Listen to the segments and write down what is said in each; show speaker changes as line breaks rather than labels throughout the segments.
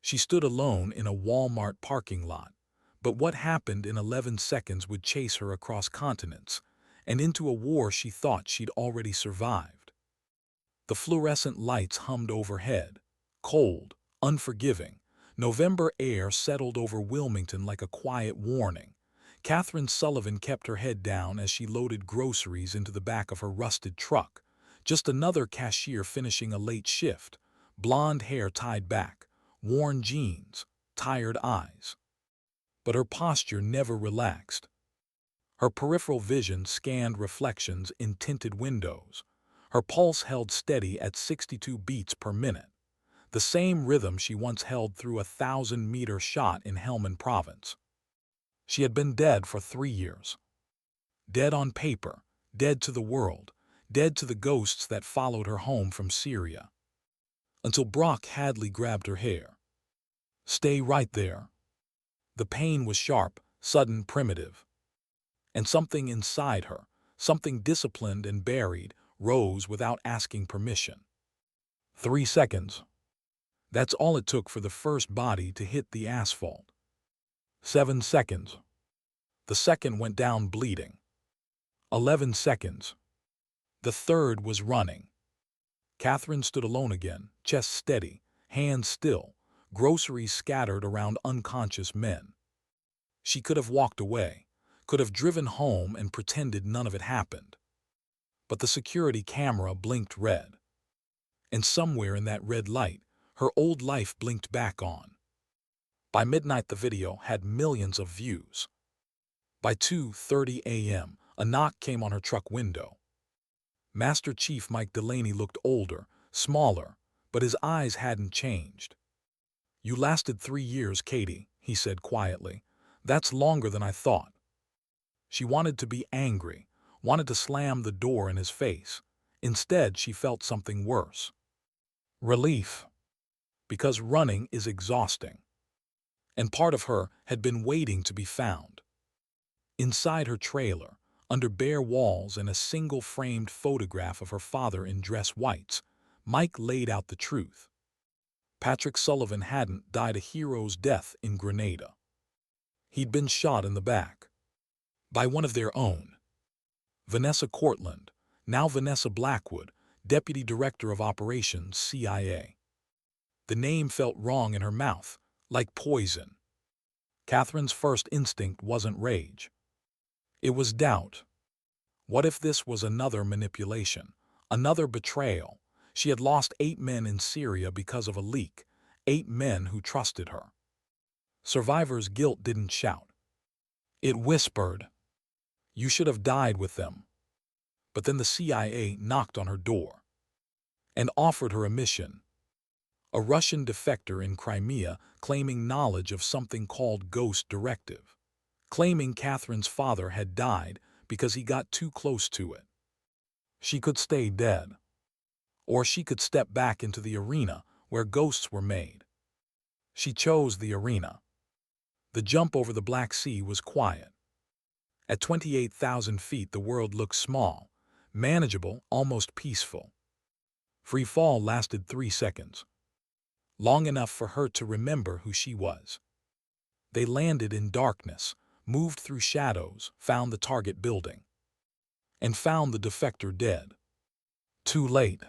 She stood alone in a Walmart parking lot, but what happened in 11 seconds would chase her across continents and into a war she thought she'd already survived. The fluorescent lights hummed overhead. Cold, unforgiving, November air settled over Wilmington like a quiet warning. Catherine Sullivan kept her head down as she loaded groceries into the back of her rusted truck, just another cashier finishing a late shift, blonde hair tied back, worn jeans, tired eyes. But her posture never relaxed. Her peripheral vision scanned reflections in tinted windows. Her pulse held steady at 62 beats per minute, the same rhythm she once held through a 1,000-meter shot in Helmand Province. She had been dead for 3 years. Dead on paper, dead to the world, dead to the ghosts that followed her home from Syria. Until Brock Hadley grabbed her hair. "Stay right there." The pain was sharp, sudden, primitive. And something inside her, something disciplined and buried, rose without asking permission. 3 seconds. That's all it took for the first body to hit the asphalt. 7 seconds. The second went down bleeding. 11 seconds. The third was running. Catherine stood alone again, chest steady, hands still, groceries scattered around unconscious men. She could have walked away, could have driven home and pretended none of it happened. But the security camera blinked red. And somewhere in that red light, her old life blinked back on. By midnight, the video had millions of views. By 2:30 a.m., a knock came on her truck window. Master Chief Mike Delaney looked older, smaller, but his eyes hadn't changed. "You lasted 3 years, Katie," he said quietly. "That's longer than I thought." She wanted to be angry, wanted to slam the door in his face. Instead, she felt something worse. Relief. Because running is exhausting. And part of her had been waiting to be found. Inside her trailer, under bare walls and a single framed photograph of her father in dress whites, Mike laid out the truth. Patrick Sullivan hadn't died a hero's death in Grenada. He'd been shot in the back. By one of their own. Vanessa Cortland, now Vanessa Blackwood, Deputy Director of Operations, CIA. The name felt wrong in her mouth, like poison. Catherine's first instinct wasn't rage. It was doubt. What if this was another manipulation, another betrayal? She had lost 8 men in Syria because of a leak, 8 men who trusted her. Survivor's guilt didn't shout. It whispered, "You should have died with them." But then the CIA knocked on her door and offered her a mission. A Russian defector in Crimea claiming knowledge of something called Ghost Directive, claiming Catherine's father had died because he got too close to it. She could stay dead. Or she could step back into the arena where ghosts were made. She chose the arena. The jump over the Black Sea was quiet. At 28,000 feet, the world looked small, manageable, almost peaceful. Free fall lasted 3 seconds. Long enough for her to remember who she was. They landed in darkness, moved through shadows, found the target building. And found the defector dead. Too late.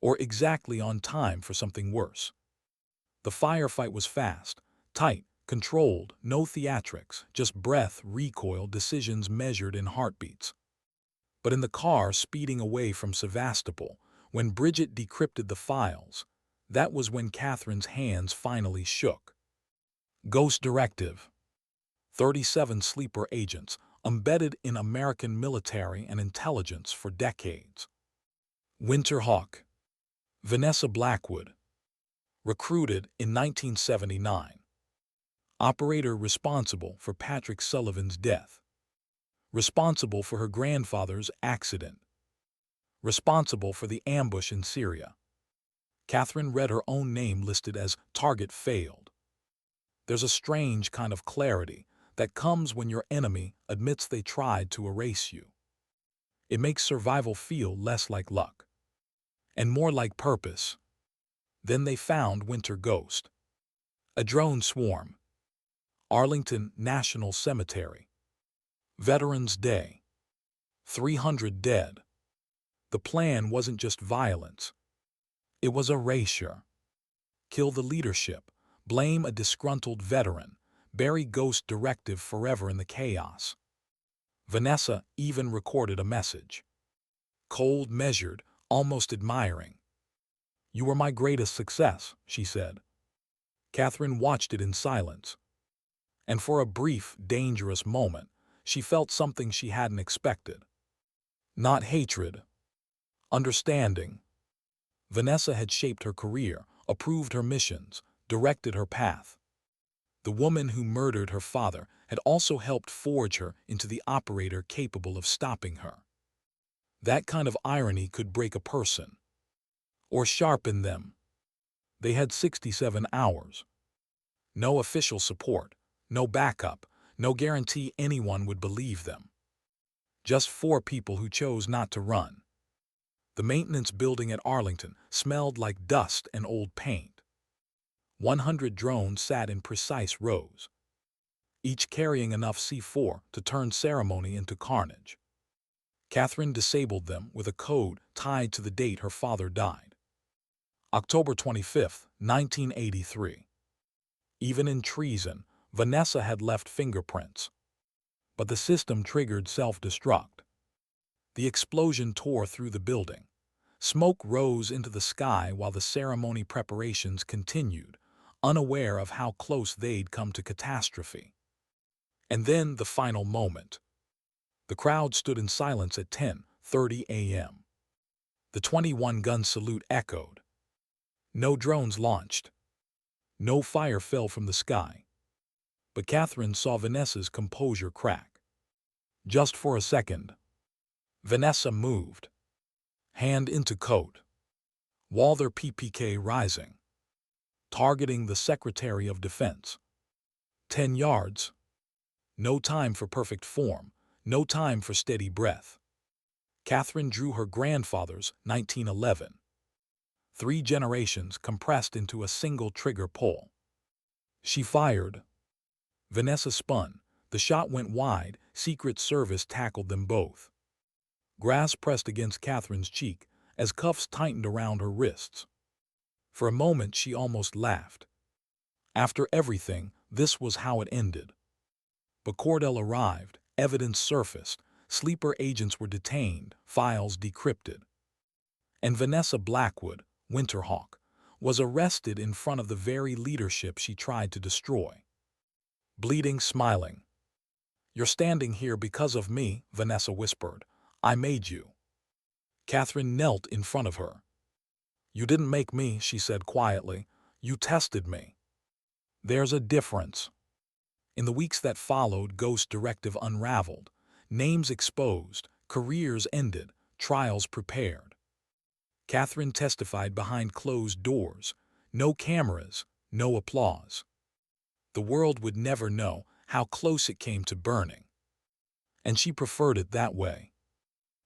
Or exactly on time for something worse. The firefight was fast, tight, controlled, no theatrics, just breath, recoil, decisions measured in heartbeats. But in the car speeding away from Sevastopol, when Bridget decrypted the files, that was when Catherine's hands finally shook. Ghost Directive. 37 sleeper agents, embedded in American military and intelligence for decades. Winter Hawk. Vanessa Blackwood. Recruited in 1979. Operator responsible for Patrick Sullivan's death. Responsible for her grandfather's accident. Responsible for the ambush in Syria. Catherine read her own name listed as target failed. There's a strange kind of clarity that comes when your enemy admits they tried to erase you. It makes survival feel less like luck and more like purpose. Then they found Winter Ghost. A drone swarm. Arlington National Cemetery. Veterans Day. 300 dead. The plan wasn't just violence. It was erasure. Kill the leadership, blame a disgruntled veteran, bury Ghost Directive forever in the chaos. Vanessa even recorded a message. Cold, measured, almost admiring. "You were my greatest success," she said. Catherine watched it in silence. And for a brief, dangerous moment, she felt something she hadn't expected. Not hatred. Understanding. Vanessa had shaped her career, approved her missions, directed her path. The woman who murdered her father had also helped forge her into the operator capable of stopping her. That kind of irony could break a person. Or sharpen them. They had 67 hours. No official support, no backup, no guarantee anyone would believe them. Just 4 people who chose not to run. The maintenance building at Arlington smelled like dust and old paint. 100 drones sat in precise rows, each carrying enough C4 to turn ceremony into carnage. Catherine disabled them with a code tied to the date her father died. October 25, 1983. Even in treason, Vanessa had left fingerprints. But the system triggered self-destruct. The explosion tore through the building. Smoke rose into the sky while the ceremony preparations continued, unaware of how close they'd come to catastrophe. And then the final moment. The crowd stood in silence at 10:30 a.m. The 21-gun salute echoed. No drones launched. No fire fell from the sky. But Catherine saw Vanessa's composure crack. Just for a second. Vanessa moved. Hand into coat. Walther PPK rising. Targeting the Secretary of Defense. 10 yards. No time for perfect form. No time for steady breath. Catherine drew her grandfather's 1911. 3 generations compressed into a single trigger pull. She fired. Vanessa spun. The shot went wide. Secret Service tackled them both. Grass pressed against Catherine's cheek as cuffs tightened around her wrists. For a moment she almost laughed. After everything, this was how it ended. But Cordell arrived, evidence surfaced, sleeper agents were detained, files decrypted. And Vanessa Blackwood, Winterhawk, was arrested in front of the very leadership she tried to destroy. Bleeding, smiling. "You're standing here because of me," Vanessa whispered. "I made you." Catherine knelt in front of her. "You didn't make me," she said quietly. "You tested me." There's a difference. In the weeks that followed, Ghost Directive unraveled, names exposed, careers ended, trials prepared. Catherine testified behind closed doors, no cameras, no applause. The world would never know how close it came to burning. And she preferred it that way.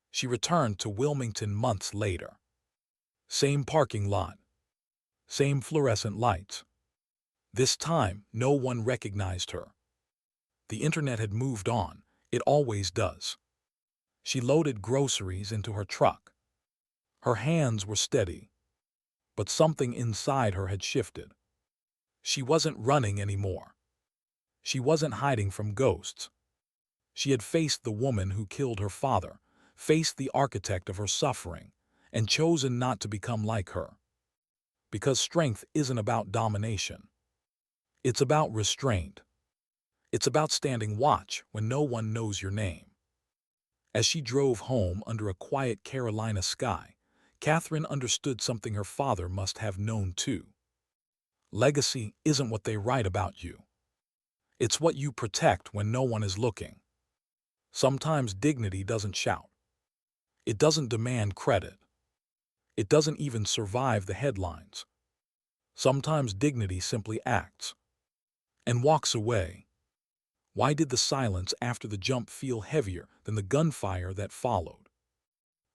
She returned to Wilmington months later. Same parking lot. Same fluorescent lights. This time, no one recognized her. The internet had moved on. It always does. She loaded groceries into her truck. Her hands were steady. But something inside her had shifted. She wasn't running anymore. She wasn't hiding from ghosts. She had faced the woman who killed her father, faced the architect of her suffering, and chosen not to become like her. Because strength isn't about domination. It's about restraint. It's about standing watch when no one knows your name. As she drove home under a quiet Carolina sky, Catherine understood something her father must have known too. Legacy isn't what they write about you. It's what you protect when no one is looking. Sometimes dignity doesn't shout. It doesn't demand credit. It doesn't even survive the headlines. Sometimes dignity simply acts. And walks away. Why did the silence after the jump feel heavier than the gunfire that followed?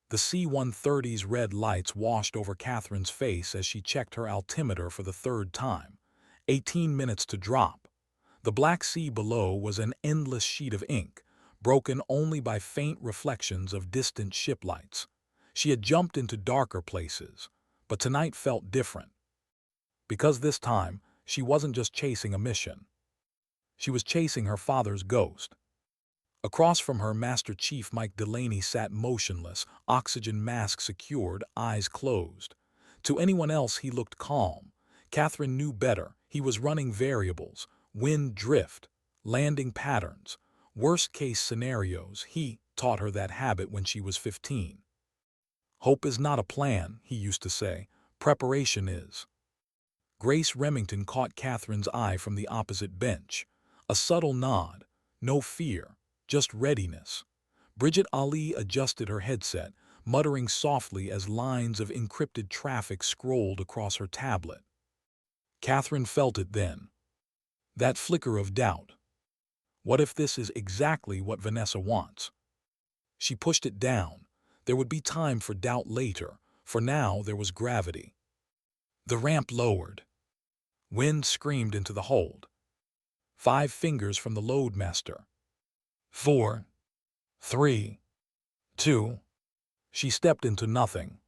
The C-130's red lights washed over Catherine's face as she checked her altimeter for the 3rd time. 18 minutes to drop. The Black Sea below was an endless sheet of ink, broken only by faint reflections of distant ship lights. She had jumped into darker places, but tonight felt different. Because this time, she wasn't just chasing a mission. She was chasing her father's ghost. Across from her, Master Chief Mike Delaney sat motionless, oxygen mask secured, eyes closed. To anyone else, he looked calm. Catherine knew better. He was running variables, wind drift, landing patterns, worst-case scenarios. He taught her that habit when she was 15. Hope is not a plan, he used to say. Preparation is. Grace Remington caught Catherine's eye from the opposite bench. A subtle nod. No fear, just readiness. Bridget Ali adjusted her headset, muttering softly as lines of encrypted traffic scrolled across her tablet. Catherine felt it then. That flicker of doubt. What if this is exactly what Vanessa wants? She pushed it down. There would be time for doubt later. For now, there was gravity. The ramp lowered. Wind screamed into the hold. 5 fingers from the loadmaster. 4, 3, 2. She stepped into nothing.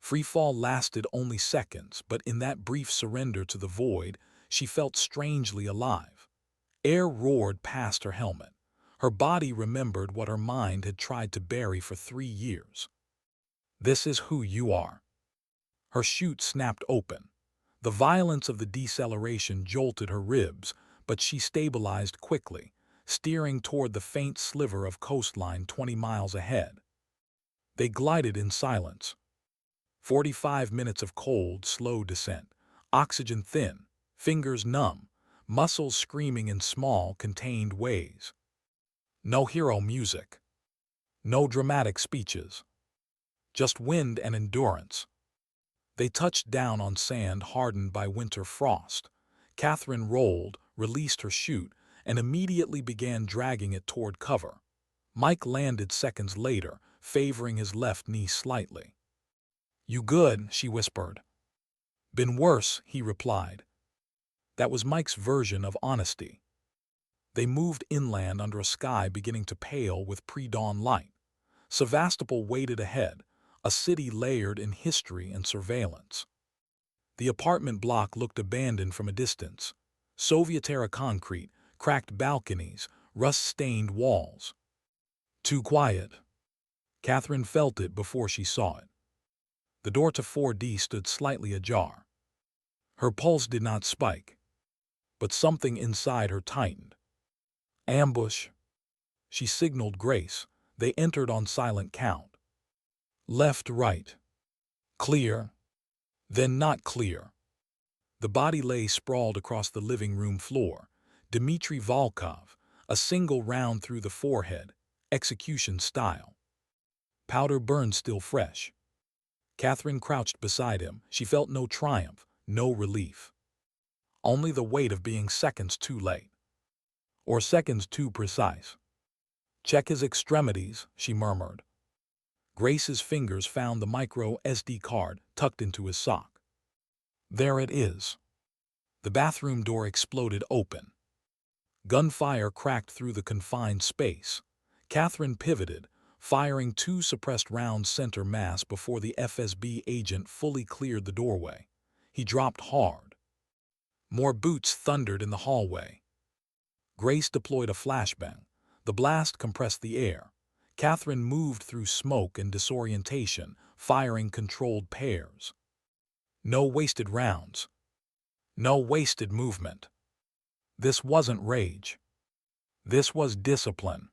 Free fall lasted only seconds, but in that brief surrender to the void, she felt strangely alive. Air roared past her helmet. Her body remembered what her mind had tried to bury for 3 years. This is who you are. Her chute snapped open. The violence of the deceleration jolted her ribs, but she stabilized quickly, steering toward the faint sliver of coastline 20 miles ahead. They glided in silence. 45 minutes of cold, slow descent, oxygen thin, fingers numb, muscles screaming in small, contained ways. No hero music. No dramatic speeches. Just wind and endurance. They touched down on sand hardened by winter frost. Catherine rolled, released her chute, and immediately began dragging it toward cover. Mike landed seconds later, favoring his left knee slightly. "You good?" she whispered. "Been worse," he replied. That was Mike's version of honesty. They moved inland under a sky beginning to pale with pre-dawn light. Sevastopol waited ahead, a city layered in history and surveillance. The apartment block looked abandoned from a distance. Soviet-era concrete, cracked balconies, rust-stained walls. Too quiet. Catherine felt it before she saw it. The door to 4D stood slightly ajar. Her pulse did not spike, but something inside her tightened. Ambush. She signaled Grace. They entered on silent count. Left, right. Clear. Then not clear. The body lay sprawled across the living room floor. Dmitry Volkov, a single round through the forehead, execution style. Powder burned still fresh. Catherine crouched beside him. She felt no triumph, no relief. Only the weight of being seconds too late. Or seconds too precise. "Check his extremities," she murmured. Grace's fingers found the micro SD card tucked into his sock. There it is. The bathroom door exploded open. Gunfire cracked through the confined space. Catherine pivoted, firing 2 suppressed rounds center mass before the FSB agent fully cleared the doorway. He dropped hard. More boots thundered in the hallway. Grace deployed a flashbang. The blast compressed the air. Catherine moved through smoke and disorientation, firing controlled pairs. No wasted rounds. No wasted movement. This wasn't rage. This was discipline.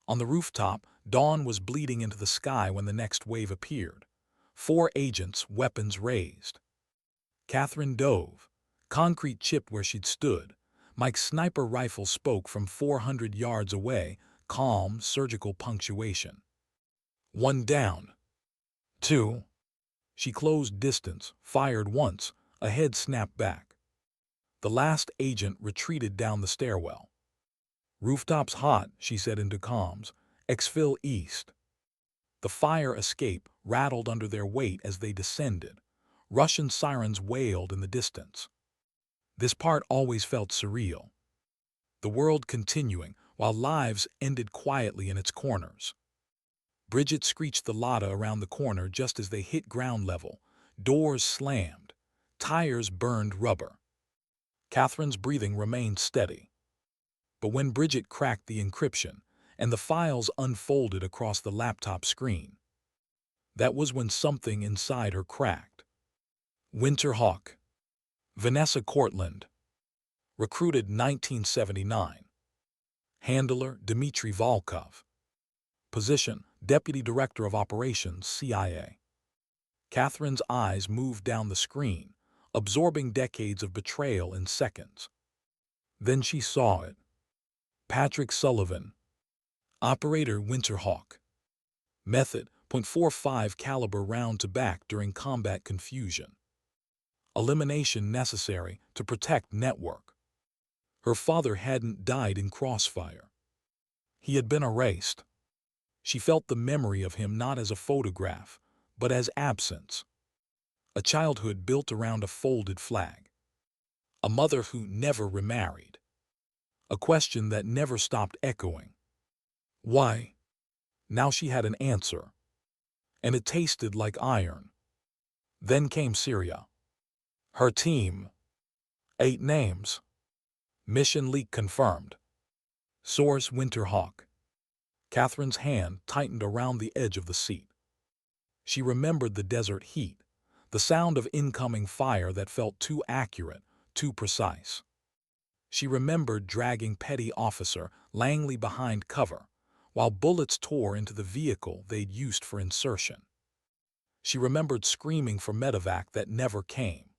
On the rooftop, dawn was bleeding into the sky when the next wave appeared. 4 agents, weapons raised. Catherine dove. Concrete chipped where she'd stood. Mike's sniper rifle spoke from 400 yards away, calm, surgical punctuation. 1 down. 2. She closed distance, fired once, a head snapped back. The last agent retreated down the stairwell. "Rooftop's hot," she said into comms. "Exfil east." The fire escape rattled under their weight as they descended. Russian sirens wailed in the distance. This part always felt surreal. The world continuing, while lives ended quietly in its corners. Bridget screeched the Lotta around the corner just as they hit ground level. Doors slammed. Tires burned rubber. Catherine's breathing remained steady. But when Bridget cracked the encryption and the files unfolded across the laptop screen, that was when something inside her cracked. Winterhawk. Vanessa Cortland. Recruited 1979. Handler Dmitry Volkov. Position Deputy Director of Operations, CIA. Catherine's eyes moved down the screen, absorbing decades of betrayal in seconds. Then she saw it. Patrick Sullivan. Operator Winterhawk. Method .45 caliber round to back during combat confusion. Elimination necessary to protect network. Her father hadn't died in crossfire. He had been erased. She felt the memory of him not as a photograph, but as absence. A childhood built around a folded flag. A mother who never remarried. A question that never stopped echoing. Why? Now she had an answer. And it tasted like iron. Then came Syria. Her team. 8 names. Mission leak confirmed. Source Winterhawk. Catherine's hand tightened around the edge of the seat. She remembered the desert heat, the sound of incoming fire that felt too accurate, too precise. She remembered dragging Petty Officer Langley behind cover, while bullets tore into the vehicle they'd used for insertion. She remembered screaming for medevac that never came.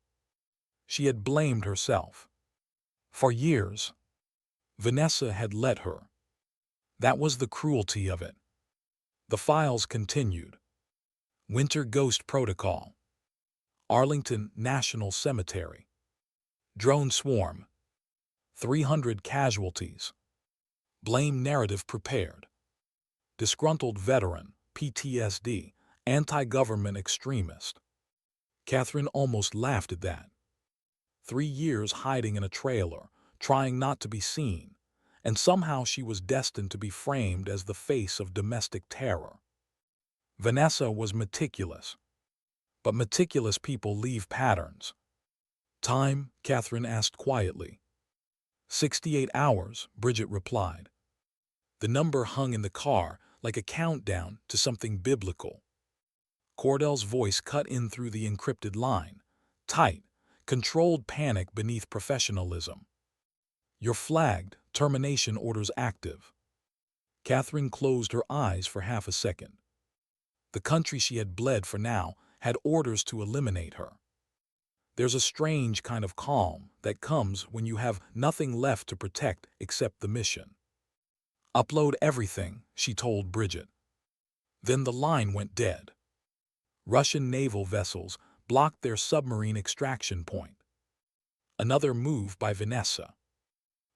She had blamed herself. For years, Vanessa had let her. That was the cruelty of it. The files continued. Winter Ghost Protocol. Arlington National Cemetery. Drone swarm. 300 casualties. Blame narrative prepared. Disgruntled veteran, PTSD, anti-government extremist. Catherine almost laughed at that. 3 years hiding in a trailer, trying not to be seen, and somehow she was destined to be framed as the face of domestic terror. Vanessa was meticulous. But meticulous people leave patterns. Time, Catherine asked quietly. 68 hours, Bridget replied. The number hung in the car like a countdown to something biblical. Cordell's voice cut in through the encrypted line. Tight, controlled panic beneath professionalism. You're flagged, termination orders active. Catherine closed her eyes for half a second. The country she had bled for now had orders to eliminate her. There's a strange kind of calm that comes when you have nothing left to protect except the mission. Upload everything, she told Bridget. Then the line went dead. Russian naval vessels blocked their submarine extraction point. Another move by Vanessa.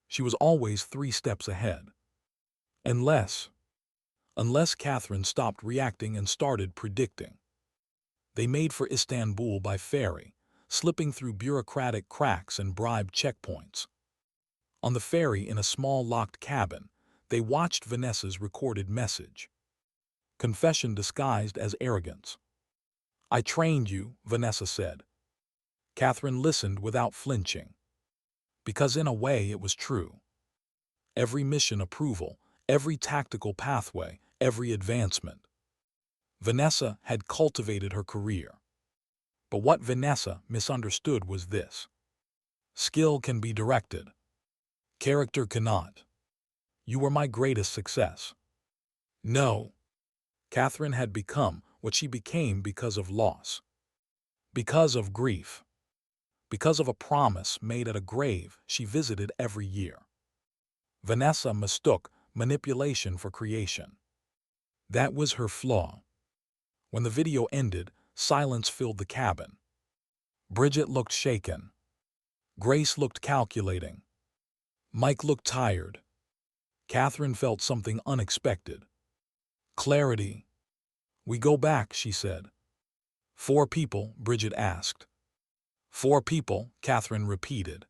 She was always 3 steps ahead. Unless Catherine stopped reacting and started predicting. They made for Istanbul by ferry, slipping through bureaucratic cracks and bribed checkpoints. On the ferry in a small locked cabin, they watched Vanessa's recorded message. Confession disguised as arrogance. I trained you, Vanessa said. Catherine listened without flinching. Because in a way it was true. Every mission approval, every tactical pathway, every advancement. Vanessa had cultivated her career. But what Vanessa misunderstood was this. Skill can be directed. Character cannot. You were my greatest success. No. Catherine had become what she became because of loss. Because of grief. Because of a promise made at a grave she visited every year. Vanessa mistook manipulation for creation. That was her flaw. When the video ended, silence filled the cabin. Bridget looked shaken. Grace looked calculating. Mike looked tired. Catherine felt something unexpected. Clarity. We go back, she said. 4 people, Bridget asked. 4 people, Catherine repeated.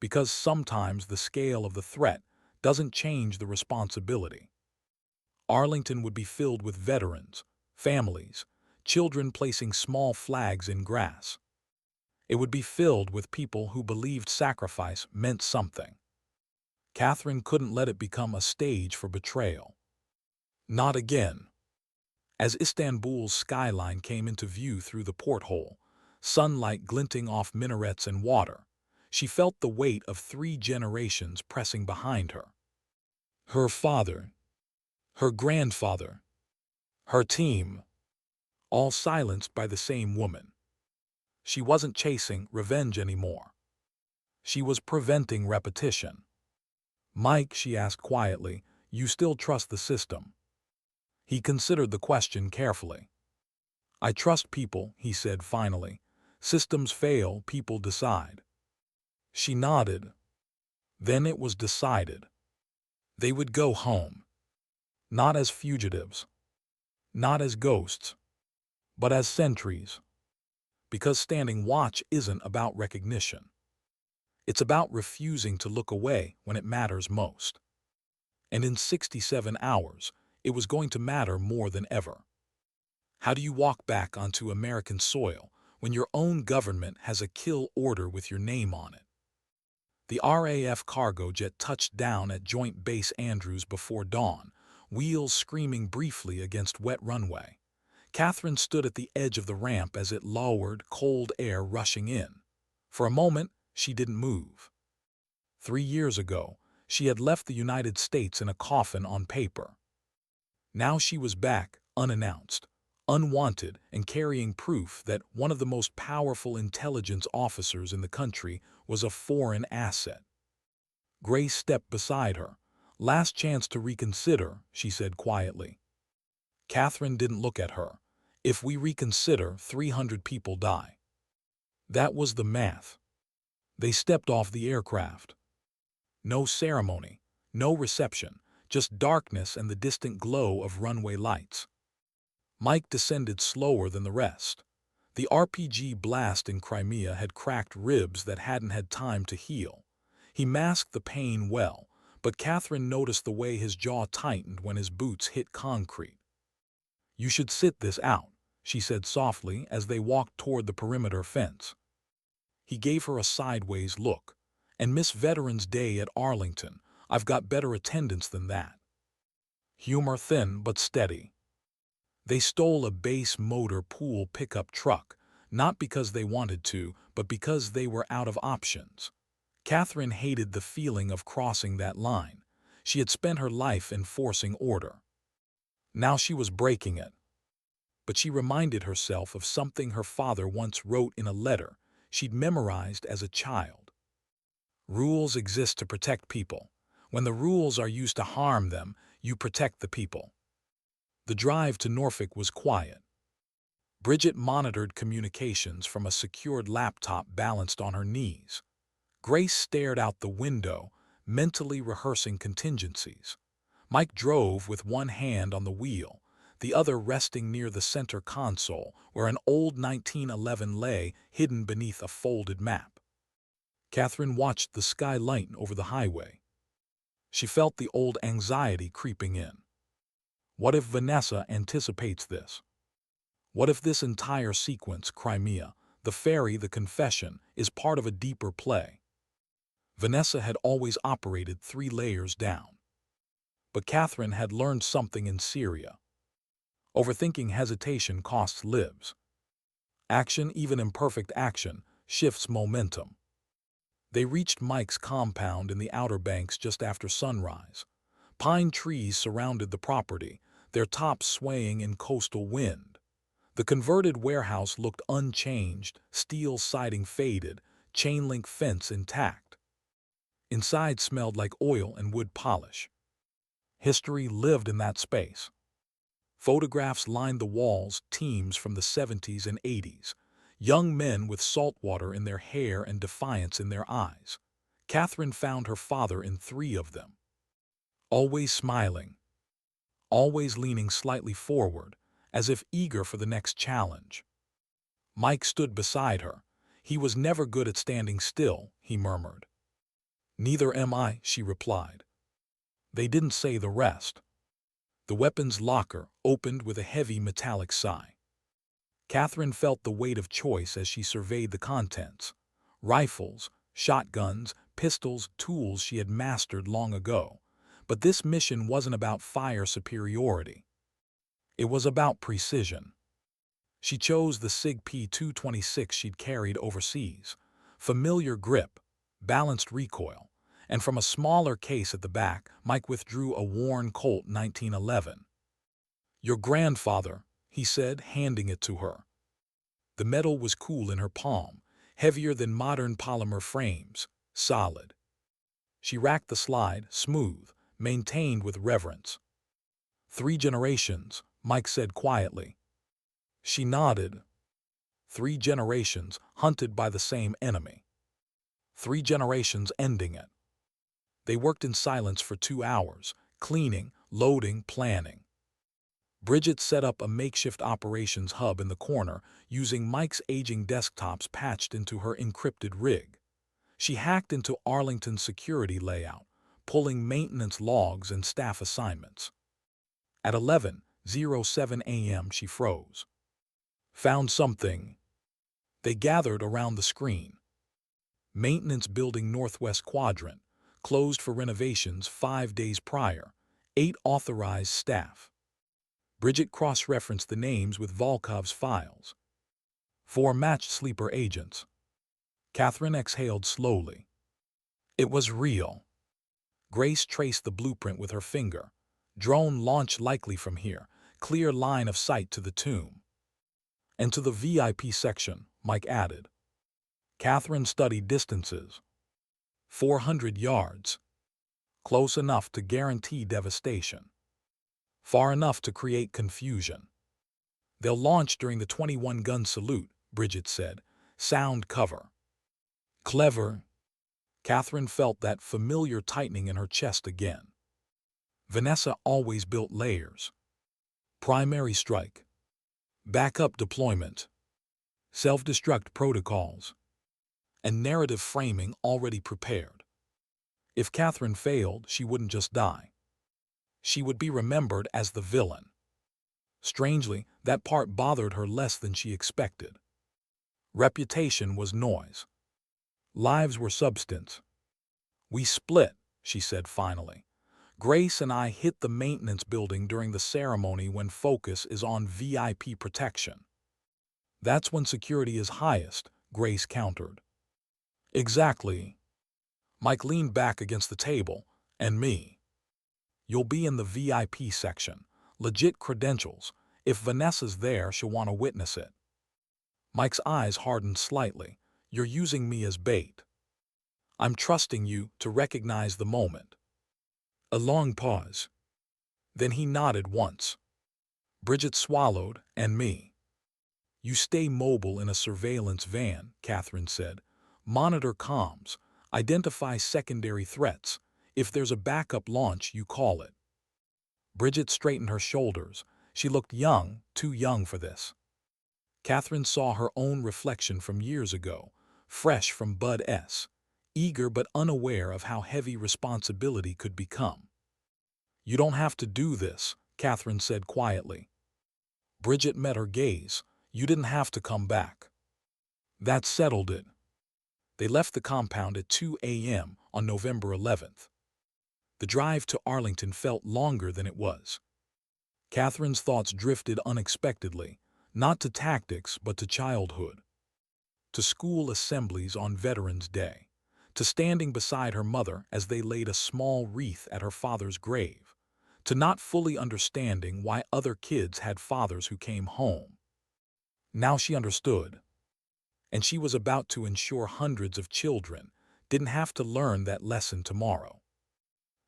because sometimes the scale of the threat doesn't change the responsibility. Arlington would be filled with veterans, families, children placing small flags in grass. It would be filled with people who believed sacrifice meant something. Catherine couldn't let it become a stage for betrayal. Not again. As Istanbul's skyline came into view through the porthole, sunlight glinting off minarets and water, she felt the weight of 3 generations pressing behind her. Her father, her grandfather, her team, all silenced by the same woman. She wasn't chasing revenge anymore. She was preventing repetition. "Mike," she asked quietly, "you still trust the system?" He considered the question carefully. "I trust people," he said finally. "Systems fail, people decide." She nodded. Then it was decided. They would go home. Not as fugitives. Not as ghosts. But as sentries. Because standing watch isn't about recognition. It's about refusing to look away when it matters most. And in 67 hours, it was going to matter more than ever. How do you walk back onto American soil when your own government has a kill order with your name on it? The RAF cargo jet touched down at Joint Base Andrews before dawn, wheels screaming briefly against wet runway. Catherine stood at the edge of the ramp as it lowered, cold air rushing in. For a moment, she didn't move. 3 years ago, she had left the United States in a coffin on paper. Now she was back, unannounced, unwanted, and carrying proof that one of the most powerful intelligence officers in the country was a foreign asset. Grace stepped beside her. "Last chance to reconsider," she said quietly. Catherine didn't look at her. "If we reconsider, 300 people die." That was the math. They stepped off the aircraft. No ceremony, no reception, just darkness and the distant glow of runway lights. Mike descended slower than the rest. The RPG blast in Crimea had cracked ribs that hadn't had time to heal. He masked the pain well, but Catherine noticed the way his jaw tightened when his boots hit concrete. "You should sit this out," she said softly as they walked toward the perimeter fence. He gave her a sideways look. "And Miss Veterans Day at Arlington, I've got better attendance than that." Humor thin but steady. They stole a base motor pool pickup truck, not because they wanted to, but because they were out of options. Catherine hated the feeling of crossing that line. She had spent her life enforcing order. Now she was breaking it. But she reminded herself of something her father once wrote in a letter she'd memorized as a child. "Rules exist to protect people. When the rules are used to harm them, you protect the people." The drive to Norfolk was quiet. Bridget monitored communications from a secured laptop balanced on her knees. Grace stared out the window, mentally rehearsing contingencies. Mike drove with one hand on the wheel, the other resting near the center console where an old 1911 lay hidden beneath a folded map. Catherine watched the sky lighten over the highway. She felt the old anxiety creeping in. What if Vanessa anticipates this? What if this entire sequence, Crimea, the ferry, the confession, is part of a deeper play? Vanessa had always operated 3 layers down. But Catherine had learned something in Syria. Overthinking hesitation costs lives. Action, even imperfect action, shifts momentum. They reached Mike's compound in the Outer Banks just after sunrise. Pine trees surrounded the property, their tops swaying in coastal wind. The converted warehouse looked unchanged, steel siding faded, chain-link fence intact. Inside smelled like oil and wood polish. History lived in that space. Photographs lined the walls, teams from the 70s and 80s. Young men with salt water in their hair and defiance in their eyes. Catherine found her father in 3 of them. Always smiling. Always leaning slightly forward, as if eager for the next challenge. Mike stood beside her. "He was never good at standing still," he murmured. "Neither am I," she replied. They didn't say the rest. The weapons locker opened with a heavy metallic sigh. Catherine felt the weight of choice as she surveyed the contents. Rifles, shotguns, pistols, tools she had mastered long ago. But this mission wasn't about fire superiority. It was about precision. She chose the SIG P226 she'd carried overseas. Familiar grip, balanced recoil, and from a smaller case at the back, Mike withdrew a worn Colt 1911. "Your grandfather," he said, handing it to her. The metal was cool in her palm, heavier than modern polymer frames, solid. She racked the slide, smooth, maintained with reverence. "3 generations," Mike said quietly. She nodded. 3 generations hunted by the same enemy. 3 generations ending it. They worked in silence for 2 hours, cleaning, loading, planning. Bridget set up a makeshift operations hub in the corner, using Mike's aging desktops patched into her encrypted rig. She hacked into Arlington's security layout, pulling maintenance logs and staff assignments. At 11:07 a.m. she froze. "Found something." They gathered around the screen. Maintenance building Northwest Quadrant, closed for renovations 5 days prior, 8 authorized staff. Bridget cross-referenced the names with Volkov's files. 4 matched sleeper agents. Catherine exhaled slowly. It was real. Grace traced the blueprint with her finger. Drone launch likely from here, clear line of sight to the tomb. "And to the VIP section," Mike added. Catherine studied distances. 400 yards. Close enough to guarantee devastation. Far enough to create confusion. "They'll launch during the 21-gun salute," Bridget said. "Sound cover." "Clever." Catherine felt that familiar tightening in her chest again. Vanessa always built layers. Primary strike. Backup deployment. Self-destruct protocols. And narrative framing already prepared. If Catherine failed, she wouldn't just die. She would be remembered as the villain. Strangely, that part bothered her less than she expected. Reputation was noise. Lives were substance. "We split," she said finally. "Grace and I hit the maintenance building during the ceremony when focus is on VIP protection." "That's when security is highest," Grace countered. "Exactly." Mike leaned back against the table. "And me. You'll be in the VIP section. Legit credentials. If Vanessa's there, she'll want to witness it." Mike's eyes hardened slightly. "You're using me as bait." "I'm trusting you to recognize the moment." A long pause. Then he nodded once. Bridget swallowed, "And me." "You stay mobile in a surveillance van," Catherine said. "Monitor comms. Identify secondary threats. If there's a backup launch, you call it." Bridget straightened her shoulders. She looked young, too young for this. Catherine saw her own reflection from years ago, fresh from Bud S., eager but unaware of how heavy responsibility could become. "You don't have to do this," Catherine said quietly. Bridget met her gaze. "You didn't have to come back." That settled it. They left the compound at 2 a.m. on November 11th. The drive to Arlington felt longer than it was. Catherine's thoughts drifted unexpectedly, not to tactics but to childhood. To school assemblies on Veterans Day. To standing beside her mother as they laid a small wreath at her father's grave. To not fully understanding why other kids had fathers who came home. Now she understood. And she was about to ensure hundreds of children didn't have to learn that lesson tomorrow.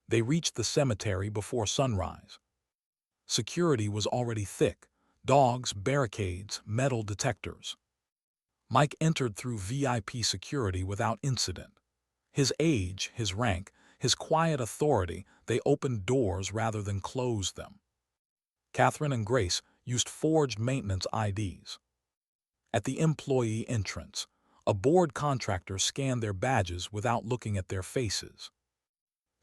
They reached the cemetery before sunrise. Security was already thick. Dogs, barricades, metal detectors. Mike entered through VIP security without incident. His age, his rank, his quiet authority, they opened doors rather than closed them. Catherine and Grace used forged maintenance IDs. At the employee entrance, A bored contractor scanned their badges without looking at their faces.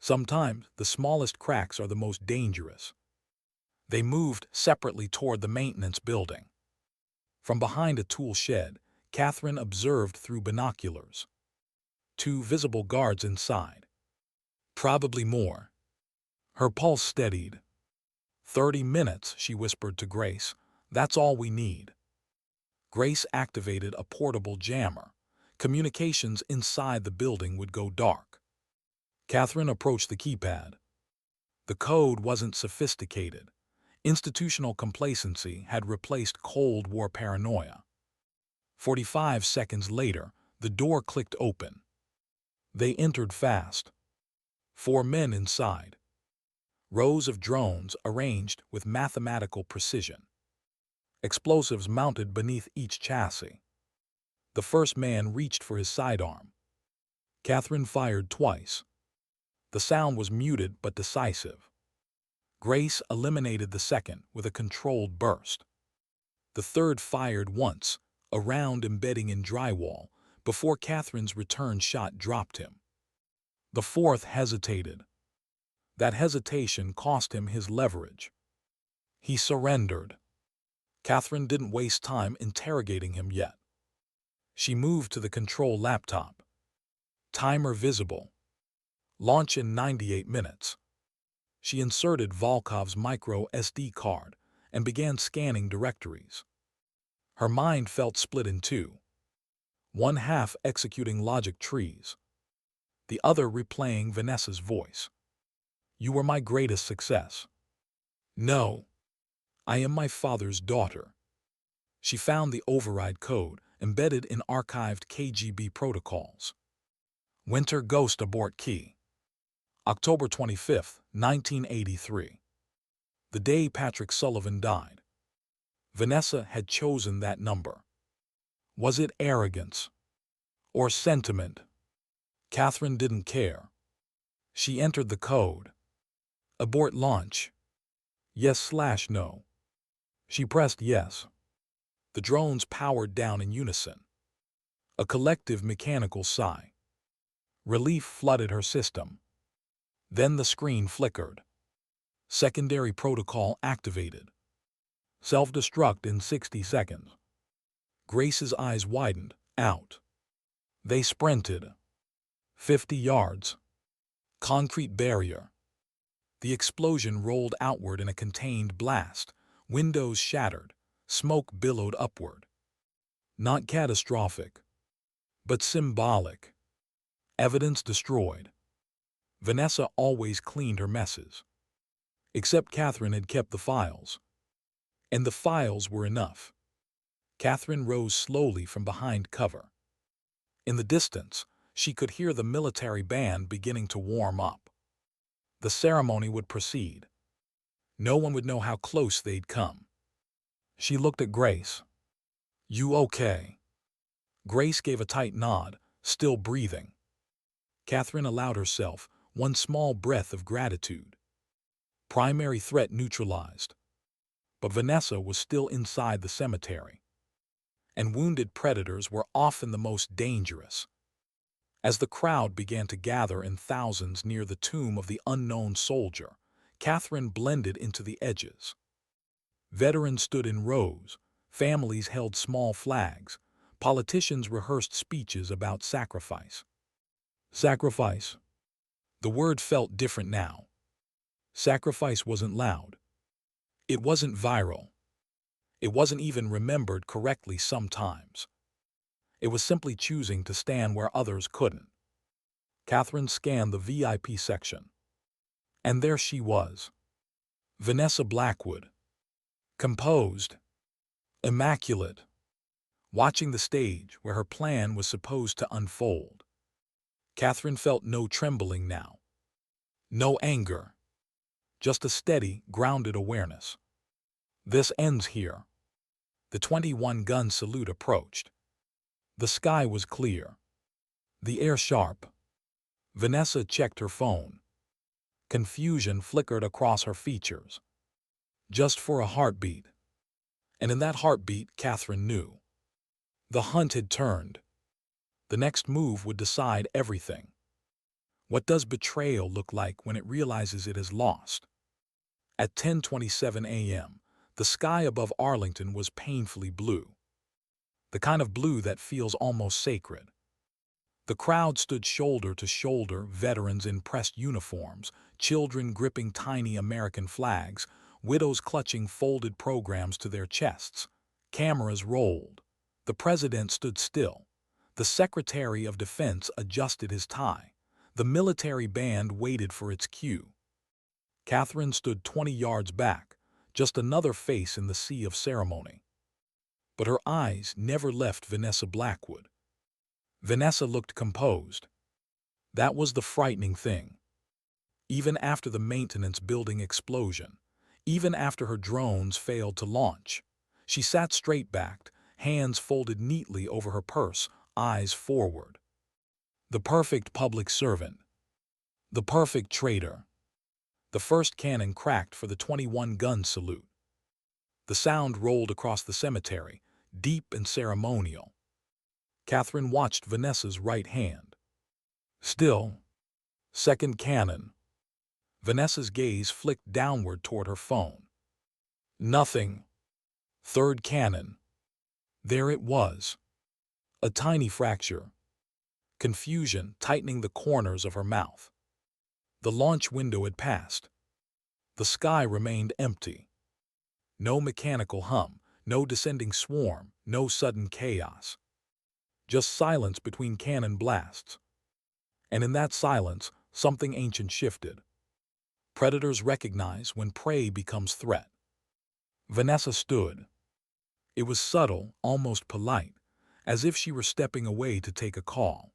Sometimes the smallest cracks are the most dangerous. They moved separately toward the maintenance building. From behind a tool shed, Catherine observed through binoculars. 2 visible guards inside. Probably more. Her pulse steadied. 30 minutes, she whispered to Grace. That's all we need. Grace activated a portable jammer. Communications inside the building would go dark. Catherine approached the keypad. The code wasn't sophisticated. Institutional complacency had replaced Cold War paranoia. 45 seconds later, the door clicked open. They entered fast. 4 men inside. Rows of drones arranged with mathematical precision. Explosives mounted beneath each chassis. The first man reached for his sidearm. Catherine fired twice. The sound was muted but decisive. Grace eliminated the second with a controlled burst. The third fired once, a round embedding in drywall, before Catherine's return shot dropped him. The fourth hesitated. That hesitation cost him his leverage. He surrendered. Catherine didn't waste time interrogating him yet. She moved to the control laptop. Timer visible. Launch in 98 minutes. She inserted Volkov's micro SD card and began scanning directories. Her mind felt split in two. One half executing logic trees. The other replaying Vanessa's voice. You were my greatest success. No. I am my father's daughter. She found the override code embedded in archived KGB protocols. Winter Ghost Abort Key. October 25, 1983. The day Patrick Sullivan died. Vanessa had chosen that number. Was it arrogance? Or sentiment? Catherine didn't care. She entered the code. Abort launch. Yes/no. She pressed yes. The drones powered down in unison. A collective mechanical sigh. Relief flooded her system. Then the screen flickered. Secondary protocol activated. Self-destruct in 60 seconds. Grace's eyes widened. Out. They sprinted. 50 yards. Concrete barrier. The explosion rolled outward in a contained blast. Windows shattered. Smoke billowed upward. Not catastrophic, but symbolic. Evidence destroyed. Vanessa always cleaned her messes. Except Catherine had kept the files. And the files were enough. Catherine rose slowly from behind cover. In the distance, she could hear the military band beginning to warm up. The ceremony would proceed. No one would know how close they'd come. She looked at Grace. You okay? Grace gave a tight nod, still breathing. Catherine allowed herself one small breath of gratitude. Primary threat neutralized. But Vanessa was still inside the cemetery. And wounded predators were often the most dangerous. As the crowd began to gather in thousands near the tomb of the unknown soldier, Catherine blended into the edges. Veterans stood in rows, families held small flags, politicians rehearsed speeches about sacrifice. Sacrifice. The word felt different now. Sacrifice wasn't loud. It wasn't viral. It wasn't even remembered correctly sometimes. It was simply choosing to stand where others couldn't. Catherine scanned the VIP section. And there she was. Vanessa Blackwood. Composed. Immaculate. Watching the stage where her plan was supposed to unfold. Catherine felt no trembling now. No anger. Just a steady, grounded awareness. This ends here. The 21-gun salute approached. The sky was clear. The air sharp. Vanessa checked her phone. Confusion flickered across her features. Just for a heartbeat. And in that heartbeat, Catherine knew. The hunt had turned. The next move would decide everything. What does betrayal look like when it realizes it is lost? At 10:27 a.m., the sky above Arlington was painfully blue, the kind of blue that feels almost sacred. The crowd stood shoulder to shoulder, veterans in pressed uniforms, children gripping tiny American flags, widows clutching folded programs to their chests. Cameras rolled. The president stood still. The Secretary of Defense adjusted his tie. The military band waited for its cue. Catherine stood 20 yards back, just another face in the sea of ceremony. But her eyes never left Vanessa Blackwood. Vanessa looked composed. That was the frightening thing. Even after the maintenance building explosion, even after her drones failed to launch, she sat straight-backed, hands folded neatly over her purse, eyes forward. The perfect public servant. The perfect traitor. The first cannon cracked for the 21-gun salute. The sound rolled across the cemetery, deep and ceremonial. Catherine watched Vanessa's right hand. Still. Second cannon. Vanessa's gaze flicked downward toward her phone. Nothing. Third cannon. There it was. A tiny fracture. Confusion tightening the corners of her mouth. The launch window had passed. The sky remained empty. No mechanical hum, no descending swarm, no sudden chaos. Just silence between cannon blasts. And in that silence, something ancient shifted. Predators recognize when prey becomes threat. Vanessa stood. It was subtle, almost polite, as if she were stepping away to take a call.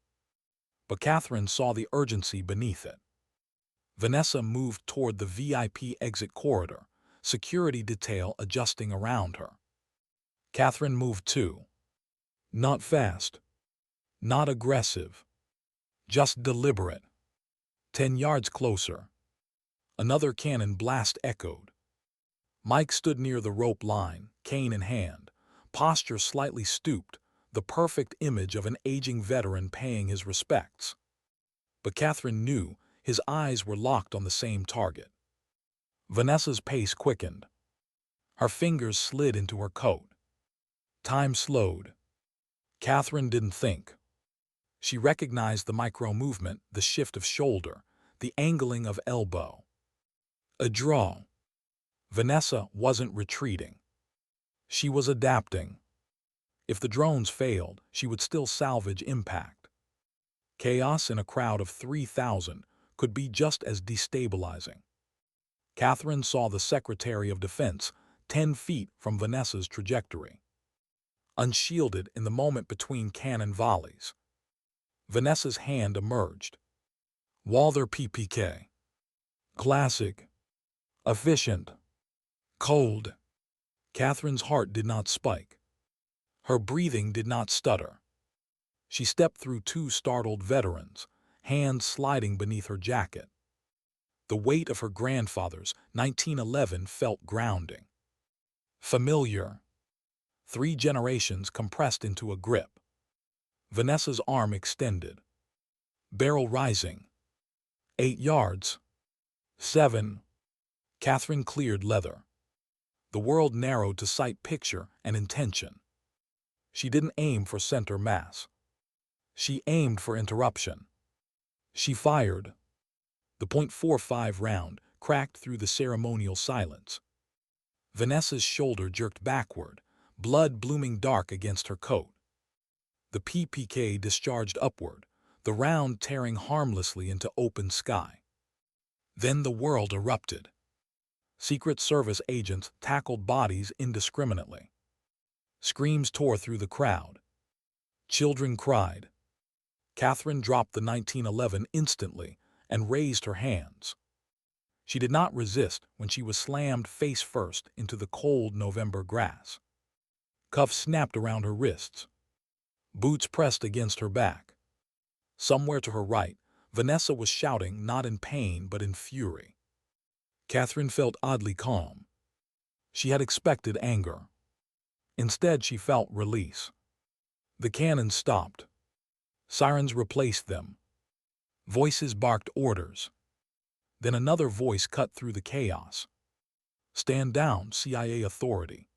But Catherine saw the urgency beneath it. Vanessa moved toward the VIP exit corridor, security detail adjusting around her. Catherine moved too. Not fast. Not aggressive. Just deliberate. 10 yards closer. Another cannon blast echoed. Mike stood near the rope line, cane in hand, posture slightly stooped, the perfect image of an aging veteran paying his respects. But Catherine knew his eyes were locked on the same target. Vanessa's pace quickened. Her fingers slid into her coat. Time slowed. Catherine didn't think. She recognized the micro-movement, the shift of shoulder, the angling of elbow. A draw. Vanessa wasn't retreating. She was adapting. If the drones failed, she would still salvage impact. Chaos in a crowd of 3,000 could be just as destabilizing. Catherine saw the Secretary of Defense 10 feet from Vanessa's trajectory. Unshielded in the moment between cannon volleys. Vanessa's hand emerged. Walther PPK. Classic. Efficient. Cold. Catherine's heart did not spike. Her breathing did not stutter. She stepped through 2 startled veterans, hands sliding beneath her jacket. The weight of her grandfather's 1911 felt grounding. Familiar. 3 generations compressed into a grip. Vanessa's arm extended. Barrel rising. 8 yards. 7. Catherine cleared leather. The world narrowed to sight picture and intention. She didn't aim for center mass. She aimed for interruption. She fired. The .45 round cracked through the ceremonial silence. Vanessa's shoulder jerked backward, blood blooming dark against her coat. The PPK discharged upward, the round tearing harmlessly into open sky. Then the world erupted. Secret Service agents tackled bodies indiscriminately. Screams tore through the crowd. Children cried. Catherine dropped the 1911 instantly and raised her hands. She did not resist when she was slammed face first into the cold November grass. Cuffs snapped around her wrists. Boots pressed against her back. Somewhere to her right, Vanessa was shouting not in pain but in fury. Catherine felt oddly calm. She had expected anger. Instead, she felt release. The cannon stopped. Sirens replaced them. Voices barked orders. Then another voice cut through the chaos. "Stand down, CIA authority."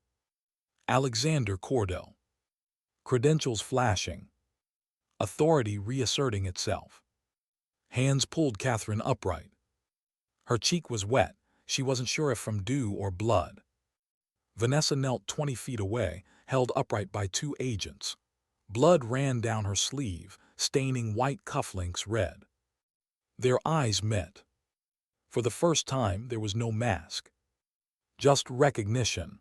Alexander Cordell. Credentials flashing. Authority reasserting itself. Hands pulled Catherine upright. Her cheek was wet. She wasn't sure if from dew or blood. Vanessa knelt 20 feet away, held upright by two agents. Blood ran down her sleeve, staining white cufflinks red. Their eyes met. For the first time, there was no mask. Just recognition.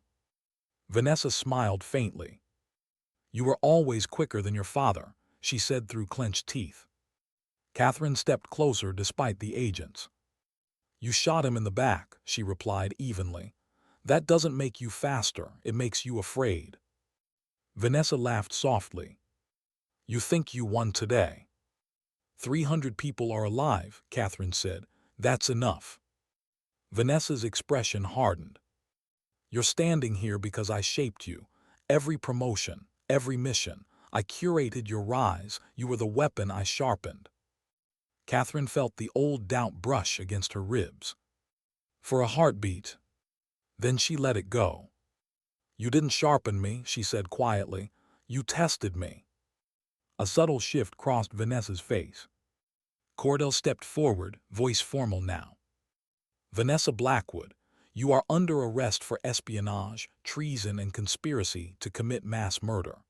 Vanessa smiled faintly. "You were always quicker than your father," she said through clenched teeth. Catherine stepped closer despite the agents. "You shot him in the back," she replied evenly. "That doesn't make you faster, it makes you afraid." Vanessa laughed softly. "You think you won today?" 300 people are alive," Catherine said. "That's enough." Vanessa's expression hardened. "You're standing here because I shaped you. Every promotion, every mission. I curated your rise. You were the weapon I sharpened." Catherine felt the old doubt brush against her ribs. For a heartbeat. Then she let it go. "You didn't sharpen me," she said quietly. "You tested me." A subtle shift crossed Vanessa's face. Cordell stepped forward, voice formal now. "Vanessa Blackwood, you are under arrest for espionage, treason, and conspiracy to commit mass murder."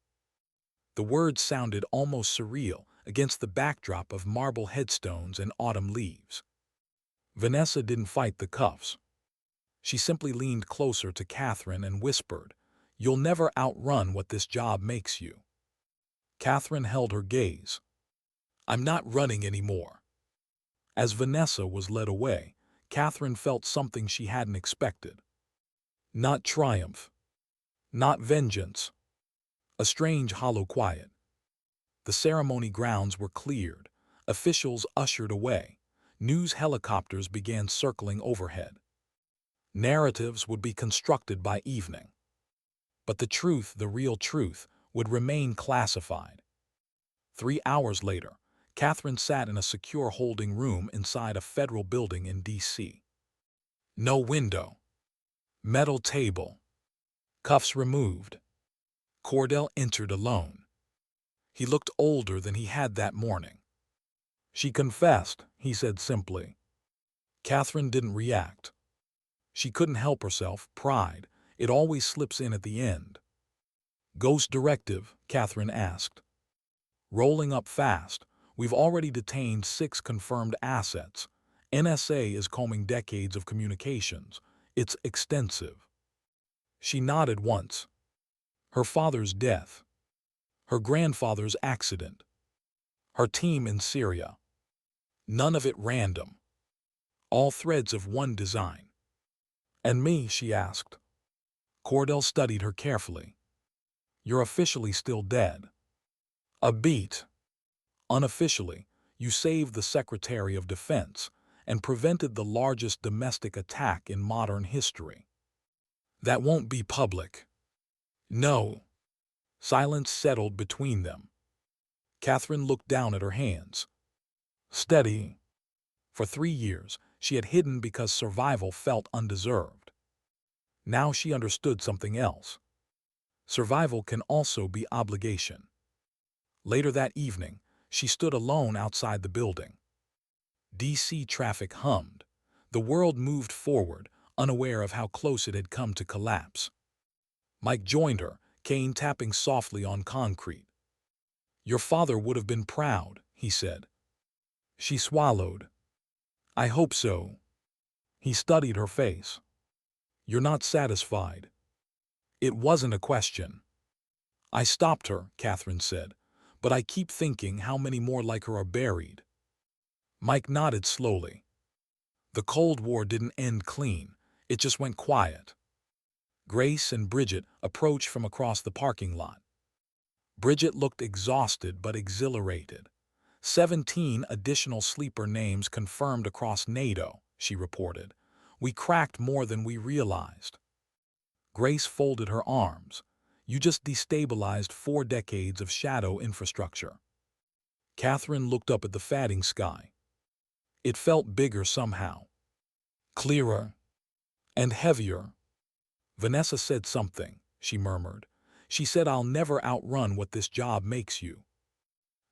The words sounded almost surreal against the backdrop of marble headstones and autumn leaves. Vanessa didn't fight the cuffs. She simply leaned closer to Catherine and whispered, "You'll never outrun what this job makes you." Catherine held her gaze. "I'm not running anymore." As Vanessa was led away, Catherine felt something she hadn't expected. Not triumph. Not vengeance. A strange hollow quiet. The ceremony grounds were cleared. Officials ushered away. News helicopters began circling overhead. Narratives would be constructed by evening. But the truth, the real truth, would remain classified. 3 hours later, Catherine sat in a secure holding room inside a federal building in D.C. No window. Metal table. Cuffs removed. Cordell entered alone. He looked older than he had that morning. "She confessed," he said simply. Catherine didn't react. She couldn't help herself. Pride. It always slips in at the end. "Ghost directive?" Catherine asked. "Rolling up fast. We've already detained 6 confirmed assets. NSA is combing decades of communications. It's extensive." She nodded once. Her father's death. Her grandfather's accident. Her team in Syria. None of it random. All threads of one design. "And me?" she asked. Cordell studied her carefully. "You're officially still dead." "A beat. Unofficially, you saved the Secretary of Defense and prevented the largest domestic attack in modern history." "That won't be public." "No." Silence settled between them. Catherine looked down at her hands. Steady. For 3 years, she had hidden because survival felt undeserved. Now she understood something else. Survival can also be obligation. Later that evening, she stood alone outside the building. D.C. traffic hummed. The world moved forward, unaware of how close it had come to collapse. Mike joined her, cane tapping softly on concrete. "Your father would have been proud," he said. She swallowed. "I hope so." He studied her face. "You're not satisfied." It wasn't a question. "I stopped her," Catherine said, "but I keep thinking how many more like her are buried." Mike nodded slowly. The Cold War didn't end clean. It just went quiet. Grace and Bridget approached from across the parking lot. Bridget looked exhausted but exhilarated. 17 additional sleeper names confirmed across NATO, she reported. "We cracked more than we realized." Grace folded her arms. "You just destabilized 4 decades of shadow infrastructure." Catherine looked up at the fading sky. It felt bigger somehow, clearer and heavier. Vanessa said something, she murmured. She said, "I'll never outrun what this job makes you."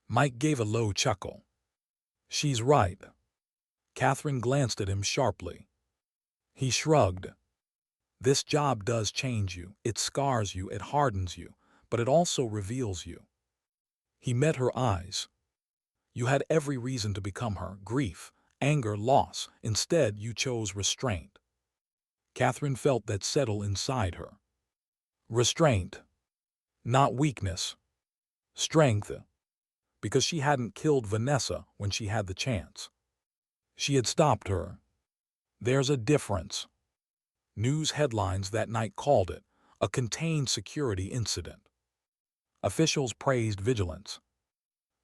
Mike gave a low chuckle. "She's right." Catherine glanced at him sharply. He shrugged. "This job does change you. It scars you, it hardens you, but it also reveals you." He met her eyes. "You had every reason to become her: grief, anger, loss. Instead, you chose restraint." Catherine felt that settle inside her. Restraint. Not weakness. Strength. Because she hadn't killed Vanessa when she had the chance. She had stopped her. There's a difference. News headlines that night called it a contained security incident. Officials praised vigilance.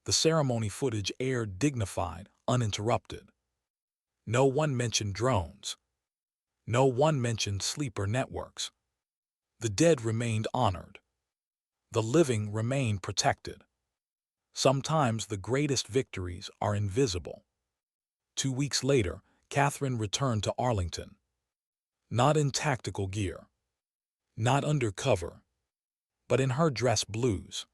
The ceremony footage aired dignified, uninterrupted. No one mentioned drones. No one mentioned sleeper networks. The dead remained honored. The living remained protected. Sometimes the greatest victories are invisible. 2 weeks later, Catherine returned to Arlington. Not in tactical gear. Not undercover. But in her dress blues.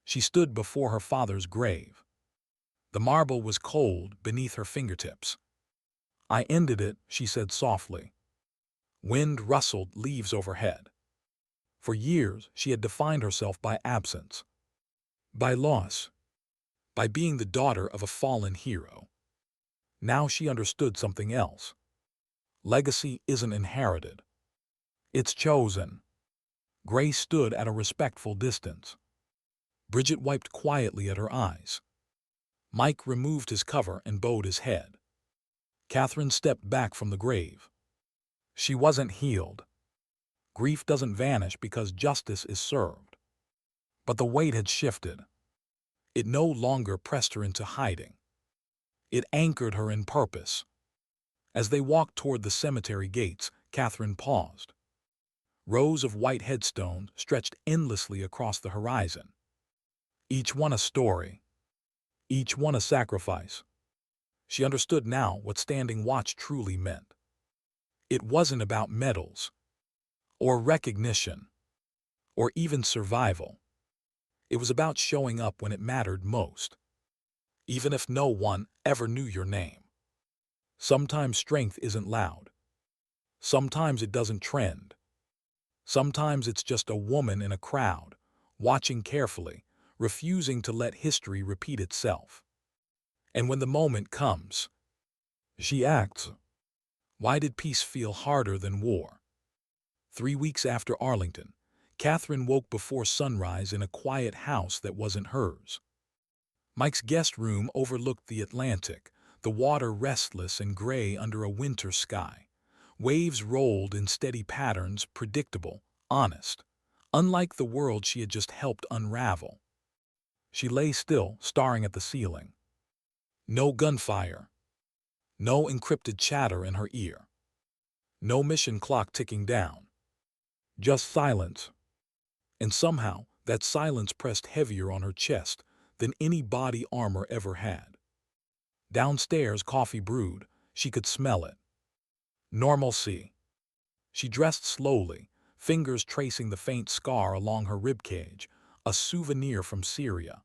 She stood before her father's grave. The marble was cold beneath her fingertips. "I ended it," she said softly. Wind rustled leaves overhead. For years, she had defined herself by absence, by loss, by being the daughter of a fallen hero. Now she understood something else. Legacy isn't inherited. It's chosen. Grace stood at a respectful distance. Bridget wiped quietly at her eyes. Mike removed his cover and bowed his head. Catherine stepped back from the grave. She wasn't healed. Grief doesn't vanish because justice is served. But the weight had shifted. It no longer pressed her into hiding. It anchored her in purpose. As they walked toward the cemetery gates, Catherine paused. Rows of white headstones stretched endlessly across the horizon. Each one a story. Each one a sacrifice. She understood now what standing watch truly meant. It wasn't about medals, or recognition, or even survival. It was about showing up when it mattered most, even if no one ever knew your name. Sometimes strength isn't loud. Sometimes it doesn't trend. Sometimes it's just a woman in a crowd, watching carefully, refusing to let history repeat itself. And when the moment comes, she acts. Why did peace feel harder than war? 3 weeks after Arlington, Catherine woke before sunrise in a quiet house that wasn't hers. Mike's guest room overlooked the Atlantic, the water restless and gray under a winter sky. Waves rolled in steady patterns, predictable, honest, unlike the world she had just helped unravel. She lay still, staring at the ceiling. No gunfire. No encrypted chatter in her ear. No mission clock ticking down. Just silence. And somehow, that silence pressed heavier on her chest than any body armor ever had. Downstairs, coffee brewed. She could smell it. Normalcy. She dressed slowly, fingers tracing the faint scar along her ribcage, a souvenir from Syria.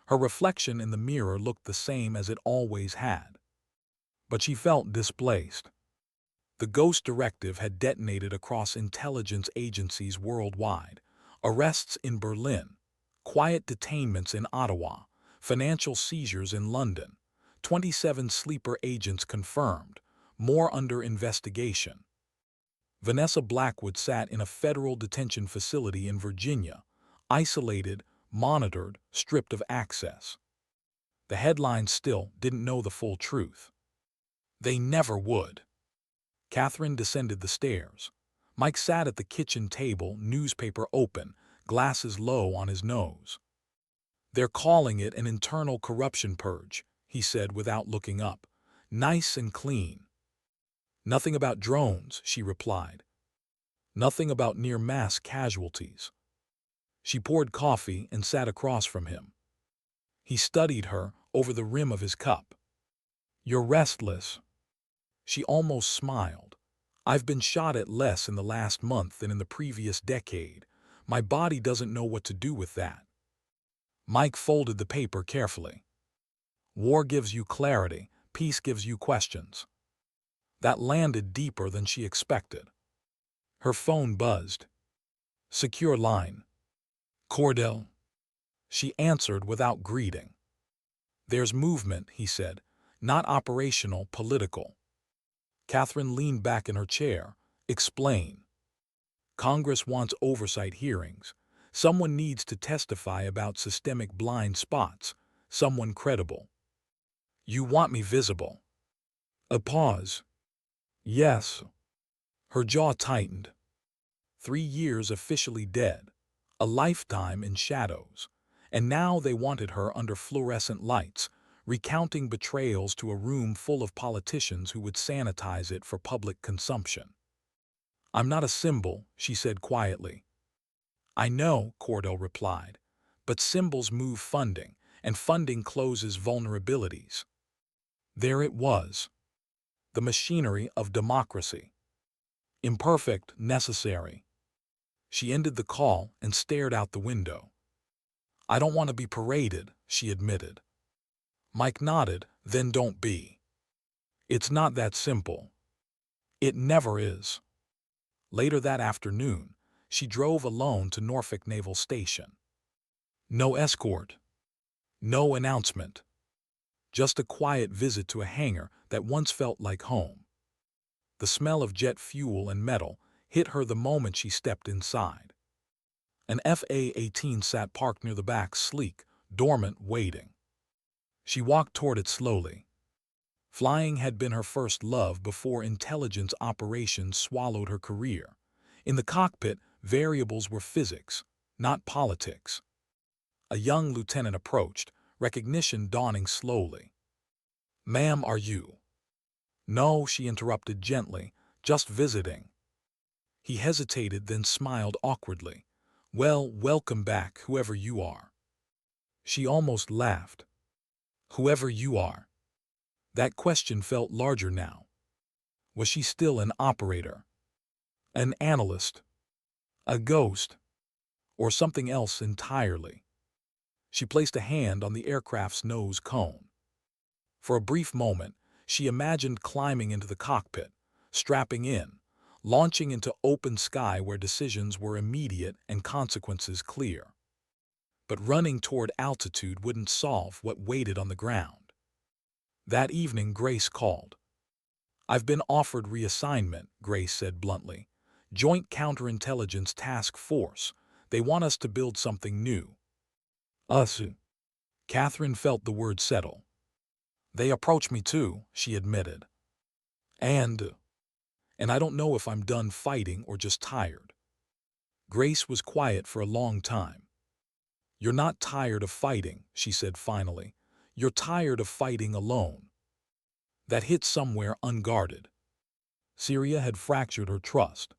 Her reflection in the mirror looked the same as it always had. But she felt displaced. The Ghost Directive had detonated across intelligence agencies worldwide. Arrests in Berlin, quiet detainments in Ottawa, financial seizures in London, 27 sleeper agents confirmed, more under investigation. Vanessa Blackwood sat in a federal detention facility in Virginia, isolated, monitored, stripped of access. The headlines still didn't know the full truth. They never would. Catherine descended the stairs. Mike sat at the kitchen table, newspaper open, glasses low on his nose. "They're calling it an internal corruption purge," he said without looking up. "Nice and clean." "Nothing about drones," she replied. "Nothing about near-mass casualties." She poured coffee and sat across from him. He studied her over the rim of his cup. "You're restless." She almost smiled. "I've been shot at less in the last month than in the previous decade. My body doesn't know what to do with that." Mike folded the paper carefully. "War gives you clarity, peace gives you questions." That landed deeper than she expected. Her phone buzzed. "Secure line." "Cordell." She answered without greeting. "There's movement," he said. "Not operational, political." Catherine leaned back in her chair. "Explain." "Congress wants oversight hearings. Someone needs to testify about systemic blind spots. Someone credible." "You want me visible?" A pause. "Yes." Her jaw tightened. 3 years officially dead. A lifetime in shadows. And now they wanted her under fluorescent lights, recounting betrayals to a room full of politicians who would sanitize it for public consumption. "I'm not a symbol," she said quietly. "I know," Cordell replied, "but symbols move funding, and funding closes vulnerabilities." There it was. The machinery of democracy. Imperfect, necessary. She ended the call and stared out the window. "I don't want to be paraded," she admitted. Mike nodded. "Then don't be." "It's not that simple." "It never is." Later that afternoon, she drove alone to Norfolk Naval Station. No escort. No announcement. Just a quiet visit to a hangar that once felt like home. The smell of jet fuel and metal hit her the moment she stepped inside. An FA-18 sat parked near the back, sleek, dormant, waiting. She walked toward it slowly. Flying had been her first love before intelligence operations swallowed her career. In the cockpit, variables were physics, not politics. A young lieutenant approached, recognition dawning slowly. "Ma'am, are you?" "No," she interrupted gently, "just visiting." He hesitated, then smiled awkwardly. "Well, welcome back, whoever you are." She almost laughed. "Whoever you are." That question felt larger now. Was she still an operator? An analyst? A ghost? Or something else entirely? She placed a hand on the aircraft's nose cone. For a brief moment, she imagined climbing into the cockpit, strapping in, launching into open sky where decisions were immediate and consequences clear. But running toward altitude wouldn't solve what waited on the ground. That evening, Grace called. "I've been offered reassignment," Grace said bluntly. "Joint Counterintelligence Task Force. They want us to build something new." "Us?" Catherine felt the word settle. "They approached me too," she admitted. And I don't know if I'm done fighting or just tired." Grace was quiet for a long time. "You're not tired of fighting," she said finally. "You're tired of fighting alone." That hit somewhere unguarded. Syria had fractured her trust.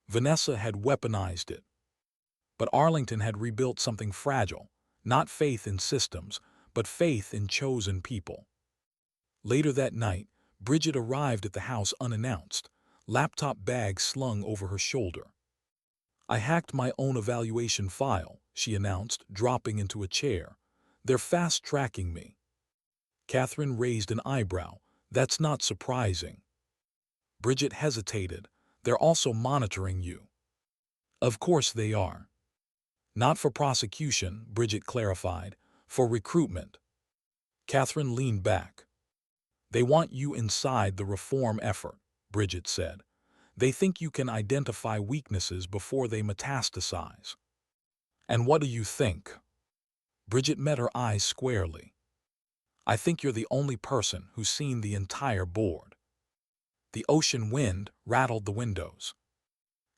Vanessa had weaponized it. But Arlington had rebuilt something fragile, not faith in systems, but faith in chosen people. Later that night, Bridget arrived at the house unannounced, laptop bag slung over her shoulder. "I hacked my own evaluation file," she announced, dropping into a chair. "They're fast-tracking me." Catherine raised an eyebrow. "That's not surprising." Bridget hesitated. "They're also monitoring you." "Of course they are." "Not for prosecution," Bridget clarified. "For recruitment." Catherine leaned back. "They want you inside the reform effort," Bridget said. "They think you can identify weaknesses before they metastasize." "And what do you think?" Bridget met her eyes squarely. "I think you're the only person who's seen the entire board." The ocean wind rattled the windows.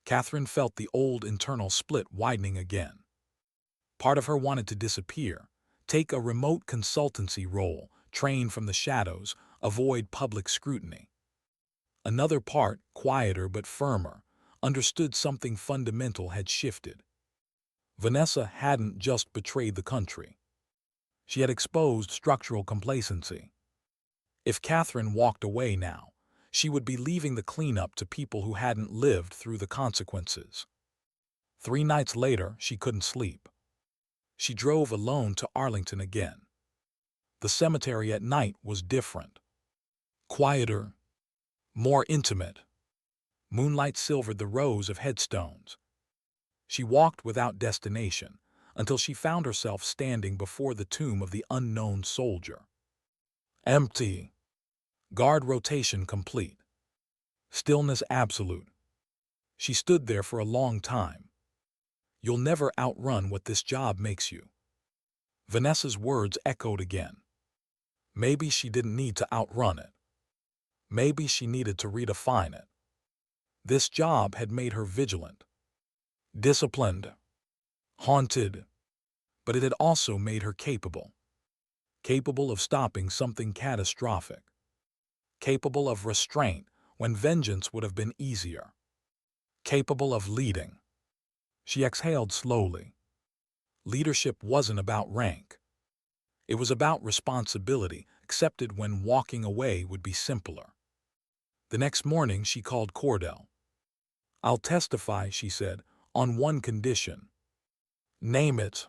Catherine felt the old internal split widening again. Part of her wanted to disappear, take a remote consultancy role, train from the shadows, avoid public scrutiny. Another part, quieter but firmer, understood something fundamental had shifted. Vanessa hadn't just betrayed the country. She had exposed structural complacency. If Catherine walked away now, she would be leaving the cleanup to people who hadn't lived through the consequences. 3 nights later, she couldn't sleep. She drove alone to Arlington again. The cemetery at night was different. Quieter, more intimate. Moonlight silvered the rows of headstones. She walked without destination until she found herself standing before the tomb of the unknown soldier. Empty. Guard rotation complete. Stillness absolute. She stood there for a long time. You'll never outrun what this job makes you. Vanessa's words echoed again. Maybe she didn't need to outrun it. Maybe she needed to redefine it. This job had made her vigilant, disciplined, haunted, but it had also made her capable. Capable of stopping something catastrophic. Capable of restraint when vengeance would have been easier. Capable of leading. She exhaled slowly. Leadership wasn't about rank. It was about responsibility, accepted when walking away would be simpler. The next morning she called Cordell. "I'll testify," she said, "on one condition." "Name it."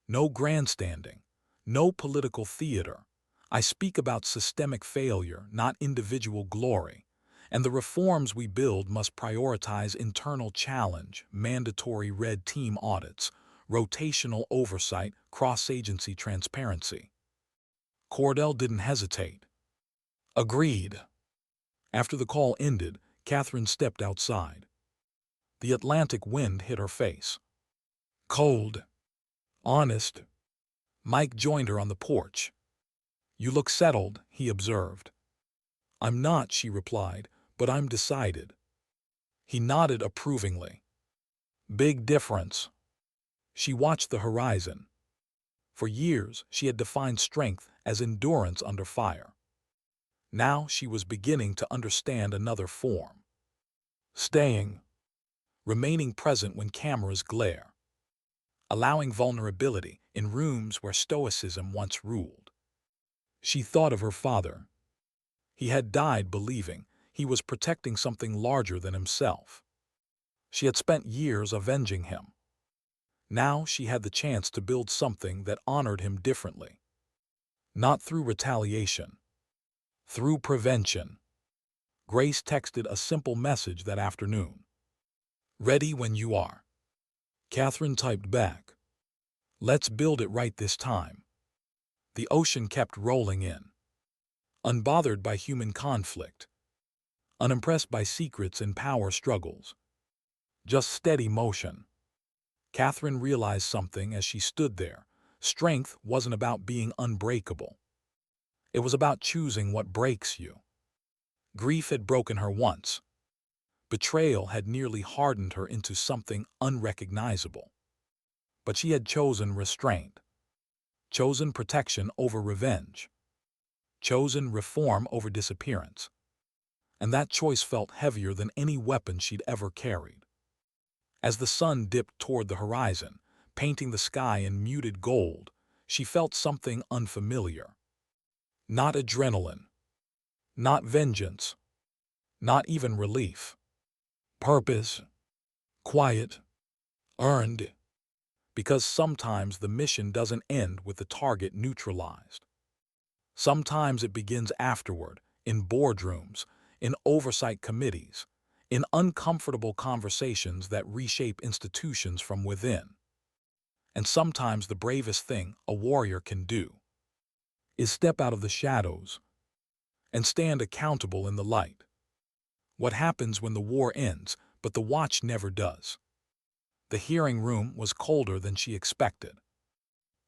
"No grandstanding. No political theater. I speak about systemic failure, not individual glory. And the reforms we build must prioritize internal challenge, mandatory red team audits, rotational oversight, cross-agency transparency." Cordell didn't hesitate. Agreed. After the call ended, Catherine stepped outside. The Atlantic wind hit her face. Cold. Honest. Mike joined her on the porch. "You look settled," he observed. "I'm not," she replied, "but I'm decided." He nodded approvingly. "Big difference." She watched the horizon. For years, she had defined strength as endurance under fire. Now she was beginning to understand another form. Staying. Remaining present when cameras glare. Allowing vulnerability in rooms where stoicism once ruled. She thought of her father. He had died believing he was protecting something larger than himself. She had spent years avenging him. Now she had the chance to build something that honored him differently. Not through retaliation. Through prevention. Grace texted a simple message that afternoon. "Ready when you are." Catherine typed back. "Let's build it right this time." The ocean kept rolling in. Unbothered by human conflict. Unimpressed by secrets and power struggles. Just steady motion. Catherine realized something as she stood there. Strength wasn't about being unbreakable. It was about choosing what breaks you. Grief had broken her once. Betrayal had nearly hardened her into something unrecognizable. But she had chosen restraint. Chosen protection over revenge. Chosen reform over disappearance. And that choice felt heavier than any weapon she'd ever carried. As the sun dipped toward the horizon, painting the sky in muted gold, she felt something unfamiliar. Not adrenaline. Not vengeance. Not even relief. Purpose. Quiet. Earned. Because sometimes the mission doesn't end with the target neutralized. Sometimes it begins afterward, in boardrooms, in oversight committees, in uncomfortable conversations that reshape institutions from within. And sometimes the bravest thing a warrior can do is step out of the shadows and stand accountable in the light. What happens when the war ends, but the watch never does? The hearing room was colder than she expected.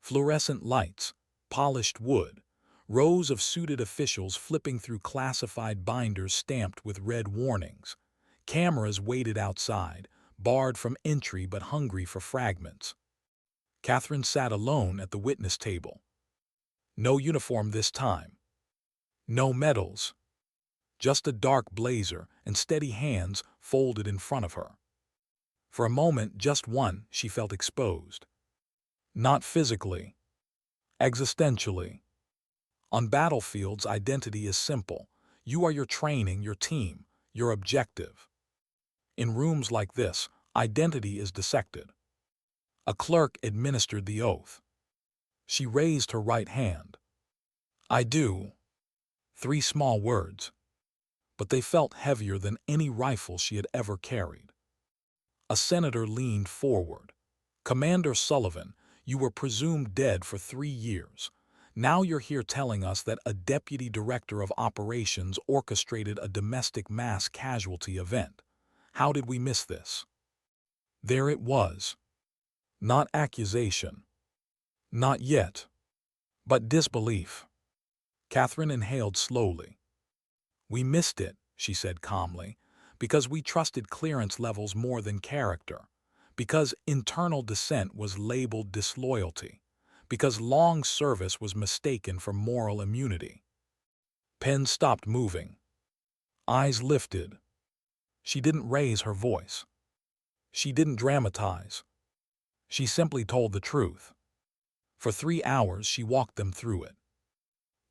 Fluorescent lights, polished wood, rows of suited officials flipping through classified binders stamped with red warnings. Cameras waited outside, barred from entry but hungry for fragments. Catherine sat alone at the witness table. No uniform this time. No medals. Just a dark blazer and steady hands folded in front of her. For a moment, just one, she felt exposed. Not physically. Existentially. On battlefields, identity is simple. You are your training, your team, your objective. In rooms like this, identity is dissected. A clerk administered the oath. She raised her right hand. I do. 3 small words, but they felt heavier than any rifle she had ever carried. A senator leaned forward. Commander Sullivan, you were presumed dead for 3 years. Now you're here telling us that a deputy director of operations orchestrated a domestic mass casualty event. How did we miss this? There it was. Not accusation. Not yet. But disbelief. Catherine inhaled slowly. We missed it, she said calmly, because we trusted clearance levels more than character, because internal dissent was labeled disloyalty, because long service was mistaken for moral immunity. Pen stopped moving. Eyes lifted. She didn't raise her voice. She didn't dramatize. She simply told the truth. For 3 hours she walked them through it.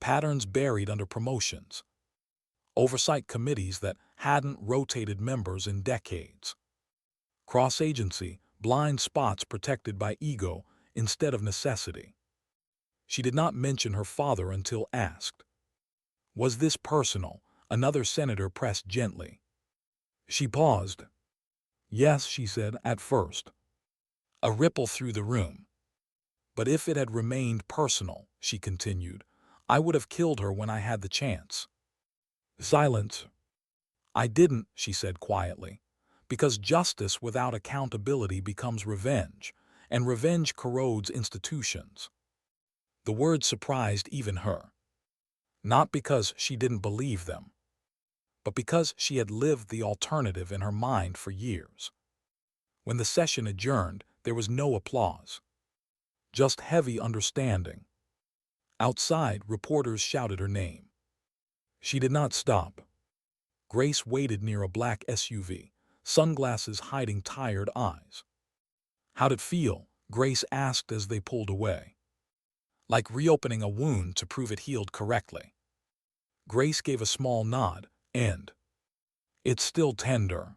Patterns buried under promotions. Oversight committees that hadn't rotated members in decades. Cross-agency, blind spots protected by ego instead of necessity. She did not mention her father until asked. Was this personal? Another senator pressed gently. She paused. Yes, she said, at first. A ripple through the room. But if it had remained personal, she continued, I would have killed her when I had the chance. Silence. I didn't, she said quietly, because justice without accountability becomes revenge, and revenge corrodes institutions. The word surprised even her. Not because she didn't believe them, but because she had lived the alternative in her mind for years. When the session adjourned, there was no applause. Just heavy understanding. Outside, reporters shouted her name. She did not stop. Grace waited near a black SUV, sunglasses hiding tired eyes. How'd it feel? Grace asked as they pulled away. Like reopening a wound to prove it healed correctly. Grace gave a small nod, and it's still tender.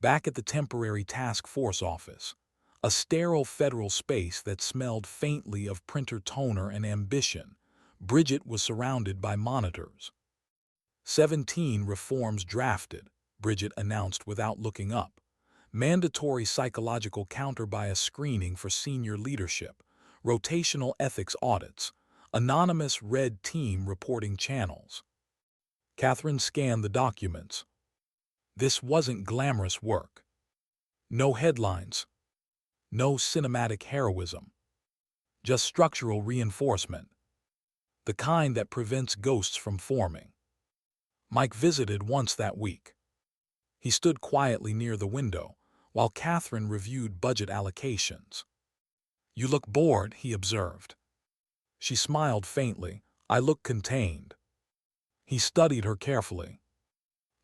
Back at the temporary task force office, a sterile federal space that smelled faintly of printer toner and ambition, Bridget was surrounded by monitors. 17 reforms drafted, Bridget announced without looking up. Mandatory psychological counter-bias screening for senior leadership, rotational ethics audits, anonymous red team reporting channels. Catherine scanned the documents. This wasn't glamorous work. No headlines. No cinematic heroism. Just structural reinforcement. The kind that prevents ghosts from forming. Mike visited once that week. He stood quietly near the window, while Catherine reviewed budget allocations. You look bored, he observed. She smiled faintly. I look contained. He studied her carefully.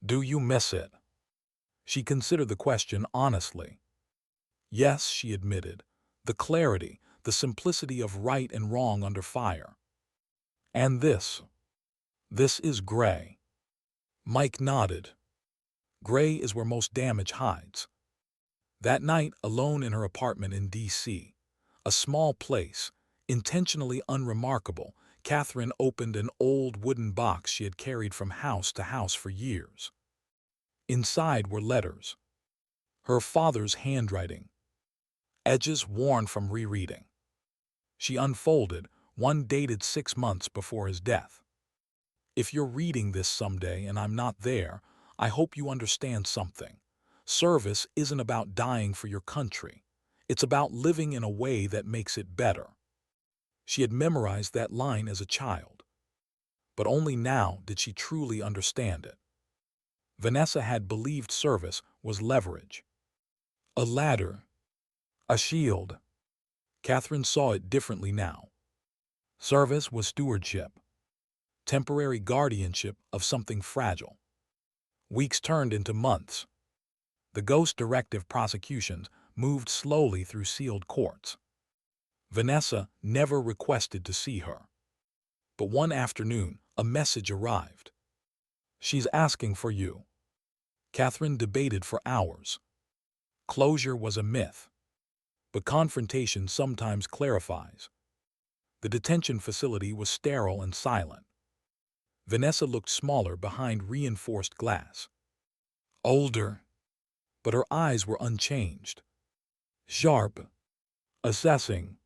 Do you miss it? She considered the question honestly. Yes, she admitted. The clarity, the simplicity of right and wrong under fire. And this is gray. Mike nodded. Gray is where most damage hides. That night, alone in her apartment in D.C., a small place, intentionally unremarkable, Catherine opened an old wooden box she had carried from house to house for years. Inside were letters. Her father's handwriting. Edges worn from rereading. She unfolded, one dated 6 months before his death. If you're reading this someday and I'm not there, I hope you understand something. Service isn't about dying for your country. It's about living in a way that makes it better. She had memorized that line as a child. But only now did she truly understand it. Vanessa had believed service was leverage. A ladder. A shield. Catherine saw it differently now. Service was stewardship. Temporary guardianship of something fragile. Weeks turned into months. The ghost directive prosecutions moved slowly through sealed courts. Vanessa never requested to see her. But one afternoon, a message arrived. "She's asking for you." Catherine debated for hours. Closure was a myth, but confrontation sometimes clarifies. The detention facility was sterile and silent. Vanessa looked smaller behind reinforced glass. Older, but her eyes were unchanged. Sharp, assessing.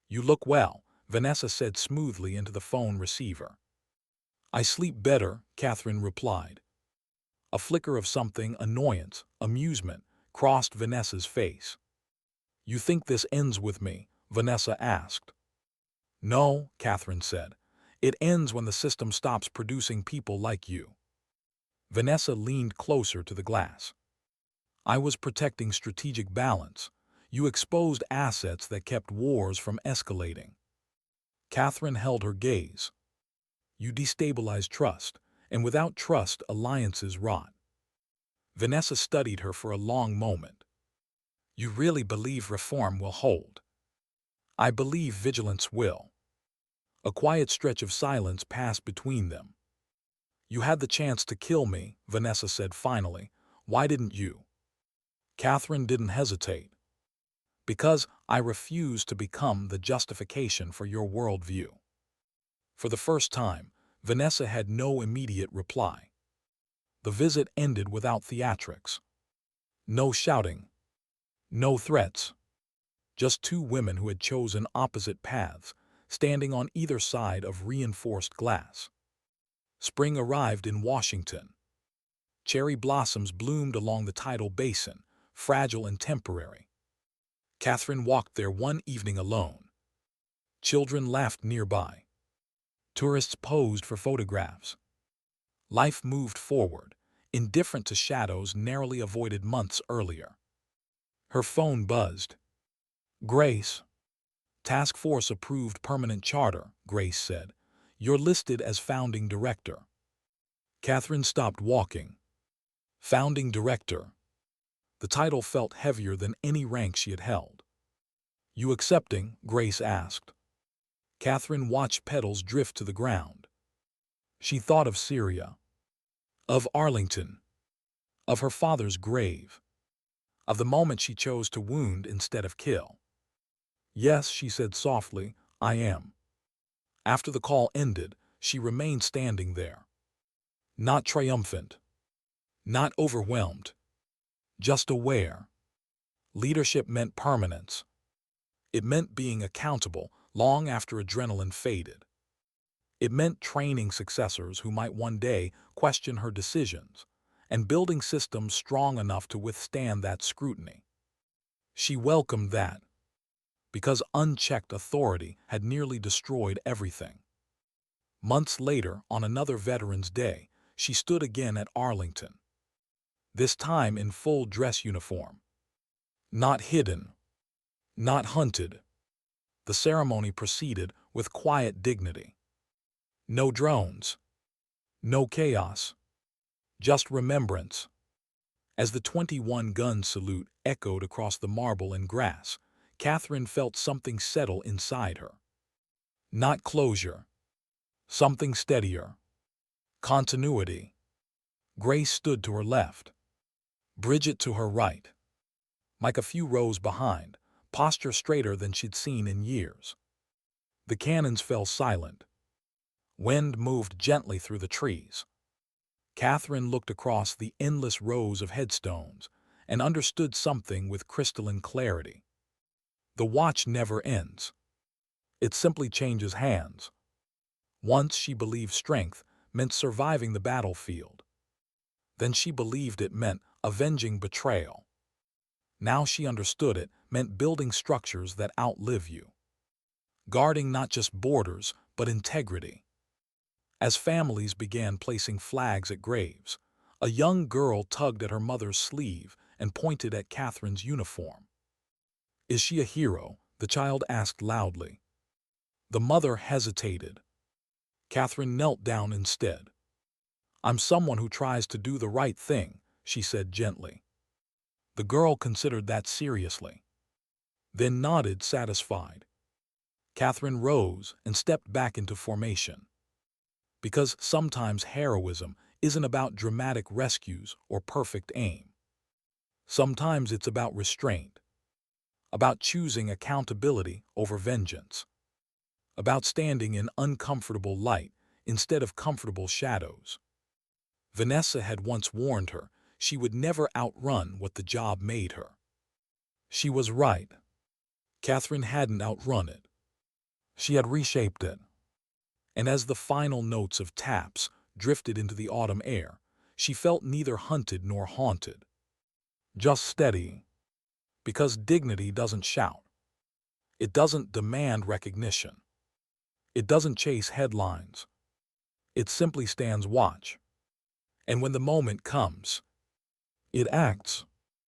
"You look well," Vanessa said smoothly into the phone receiver. "I sleep better," Catherine replied. A flicker of something, annoyance, amusement, crossed Vanessa's face. "You think this ends with me?" Vanessa asked. "No," Catherine said. "It ends when the system stops producing people like you." Vanessa leaned closer to the glass. "I was protecting strategic balance. You exposed assets that kept wars from escalating." Catherine held her gaze. "You destabilize trust, and without trust, alliances rot." Vanessa studied her for a long moment. "You really believe reform will hold?" "I believe vigilance will." A quiet stretch of silence passed between them. "You had the chance to kill me," Vanessa said finally. "Why didn't you?" Catherine didn't hesitate. "Because I refuse to become the justification for your worldview." For the first time, Vanessa had no immediate reply. The visit ended without theatrics. No shouting. No threats. Just two women who had chosen opposite paths, standing on either side of reinforced glass. Spring arrived in Washington. Cherry blossoms bloomed along the tidal basin, fragile and temporary. Catherine walked there one evening alone. Children laughed nearby. Tourists posed for photographs. Life moved forward, indifferent to shadows narrowly avoided months earlier. Her phone buzzed. "Grace." "Task Force approved permanent charter," Grace said. "You're listed as founding director." Catherine stopped walking. Founding director. The title felt heavier than any rank she had held. "You accepting?" Grace asked. Catherine watched petals drift to the ground. She thought of Syria, of Arlington, of her father's grave, of the moment she chose to wound instead of kill. "Yes," she said softly, "I am." After the call ended, she remained standing there. Not triumphant, not overwhelmed, just aware. Leadership meant permanence. It meant being accountable long after adrenaline faded. It meant training successors who might one day question her decisions, and building systems strong enough to withstand that scrutiny. She welcomed that, because unchecked authority had nearly destroyed everything. Months later, on another Veterans Day, she stood again at Arlington. This time in full dress uniform. Not hidden, not hunted. The ceremony proceeded with quiet dignity. No drones, no chaos, just remembrance. As the 21-gun salute echoed across the marble and grass, Catherine felt something settle inside her. Not closure, something steadier. Continuity. Grace stood to her left. Bridget to her right. Mike a few rows behind, posture straighter than she'd seen in years. The cannons fell silent. Wind moved gently through the trees. Catherine looked across the endless rows of headstones and understood something with crystalline clarity. The watch never ends. It simply changes hands. Once she believed strength meant surviving the battlefield. Then she believed it meant avenging betrayal. Now she understood it meant building structures that outlive you. Guarding not just borders, but integrity. As families began placing flags at graves, a young girl tugged at her mother's sleeve and pointed at Catherine's uniform. "Is she a hero?" the child asked loudly. The mother hesitated. Catherine knelt down instead. "I'm someone who tries to do the right thing," she said gently. The girl considered that seriously, then nodded satisfied. Catherine rose and stepped back into formation. Because sometimes heroism isn't about dramatic rescues or perfect aim. Sometimes it's about restraint, about choosing accountability over vengeance, about standing in uncomfortable light instead of comfortable shadows. Vanessa had once warned her she would never outrun what the job made her. She was right. Catherine hadn't outrun it. She had reshaped it. And as the final notes of taps drifted into the autumn air, she felt neither hunted nor haunted. Just steady. Because dignity doesn't shout. It doesn't demand recognition. It doesn't chase headlines. It simply stands watch. And when the moment comes, it acts.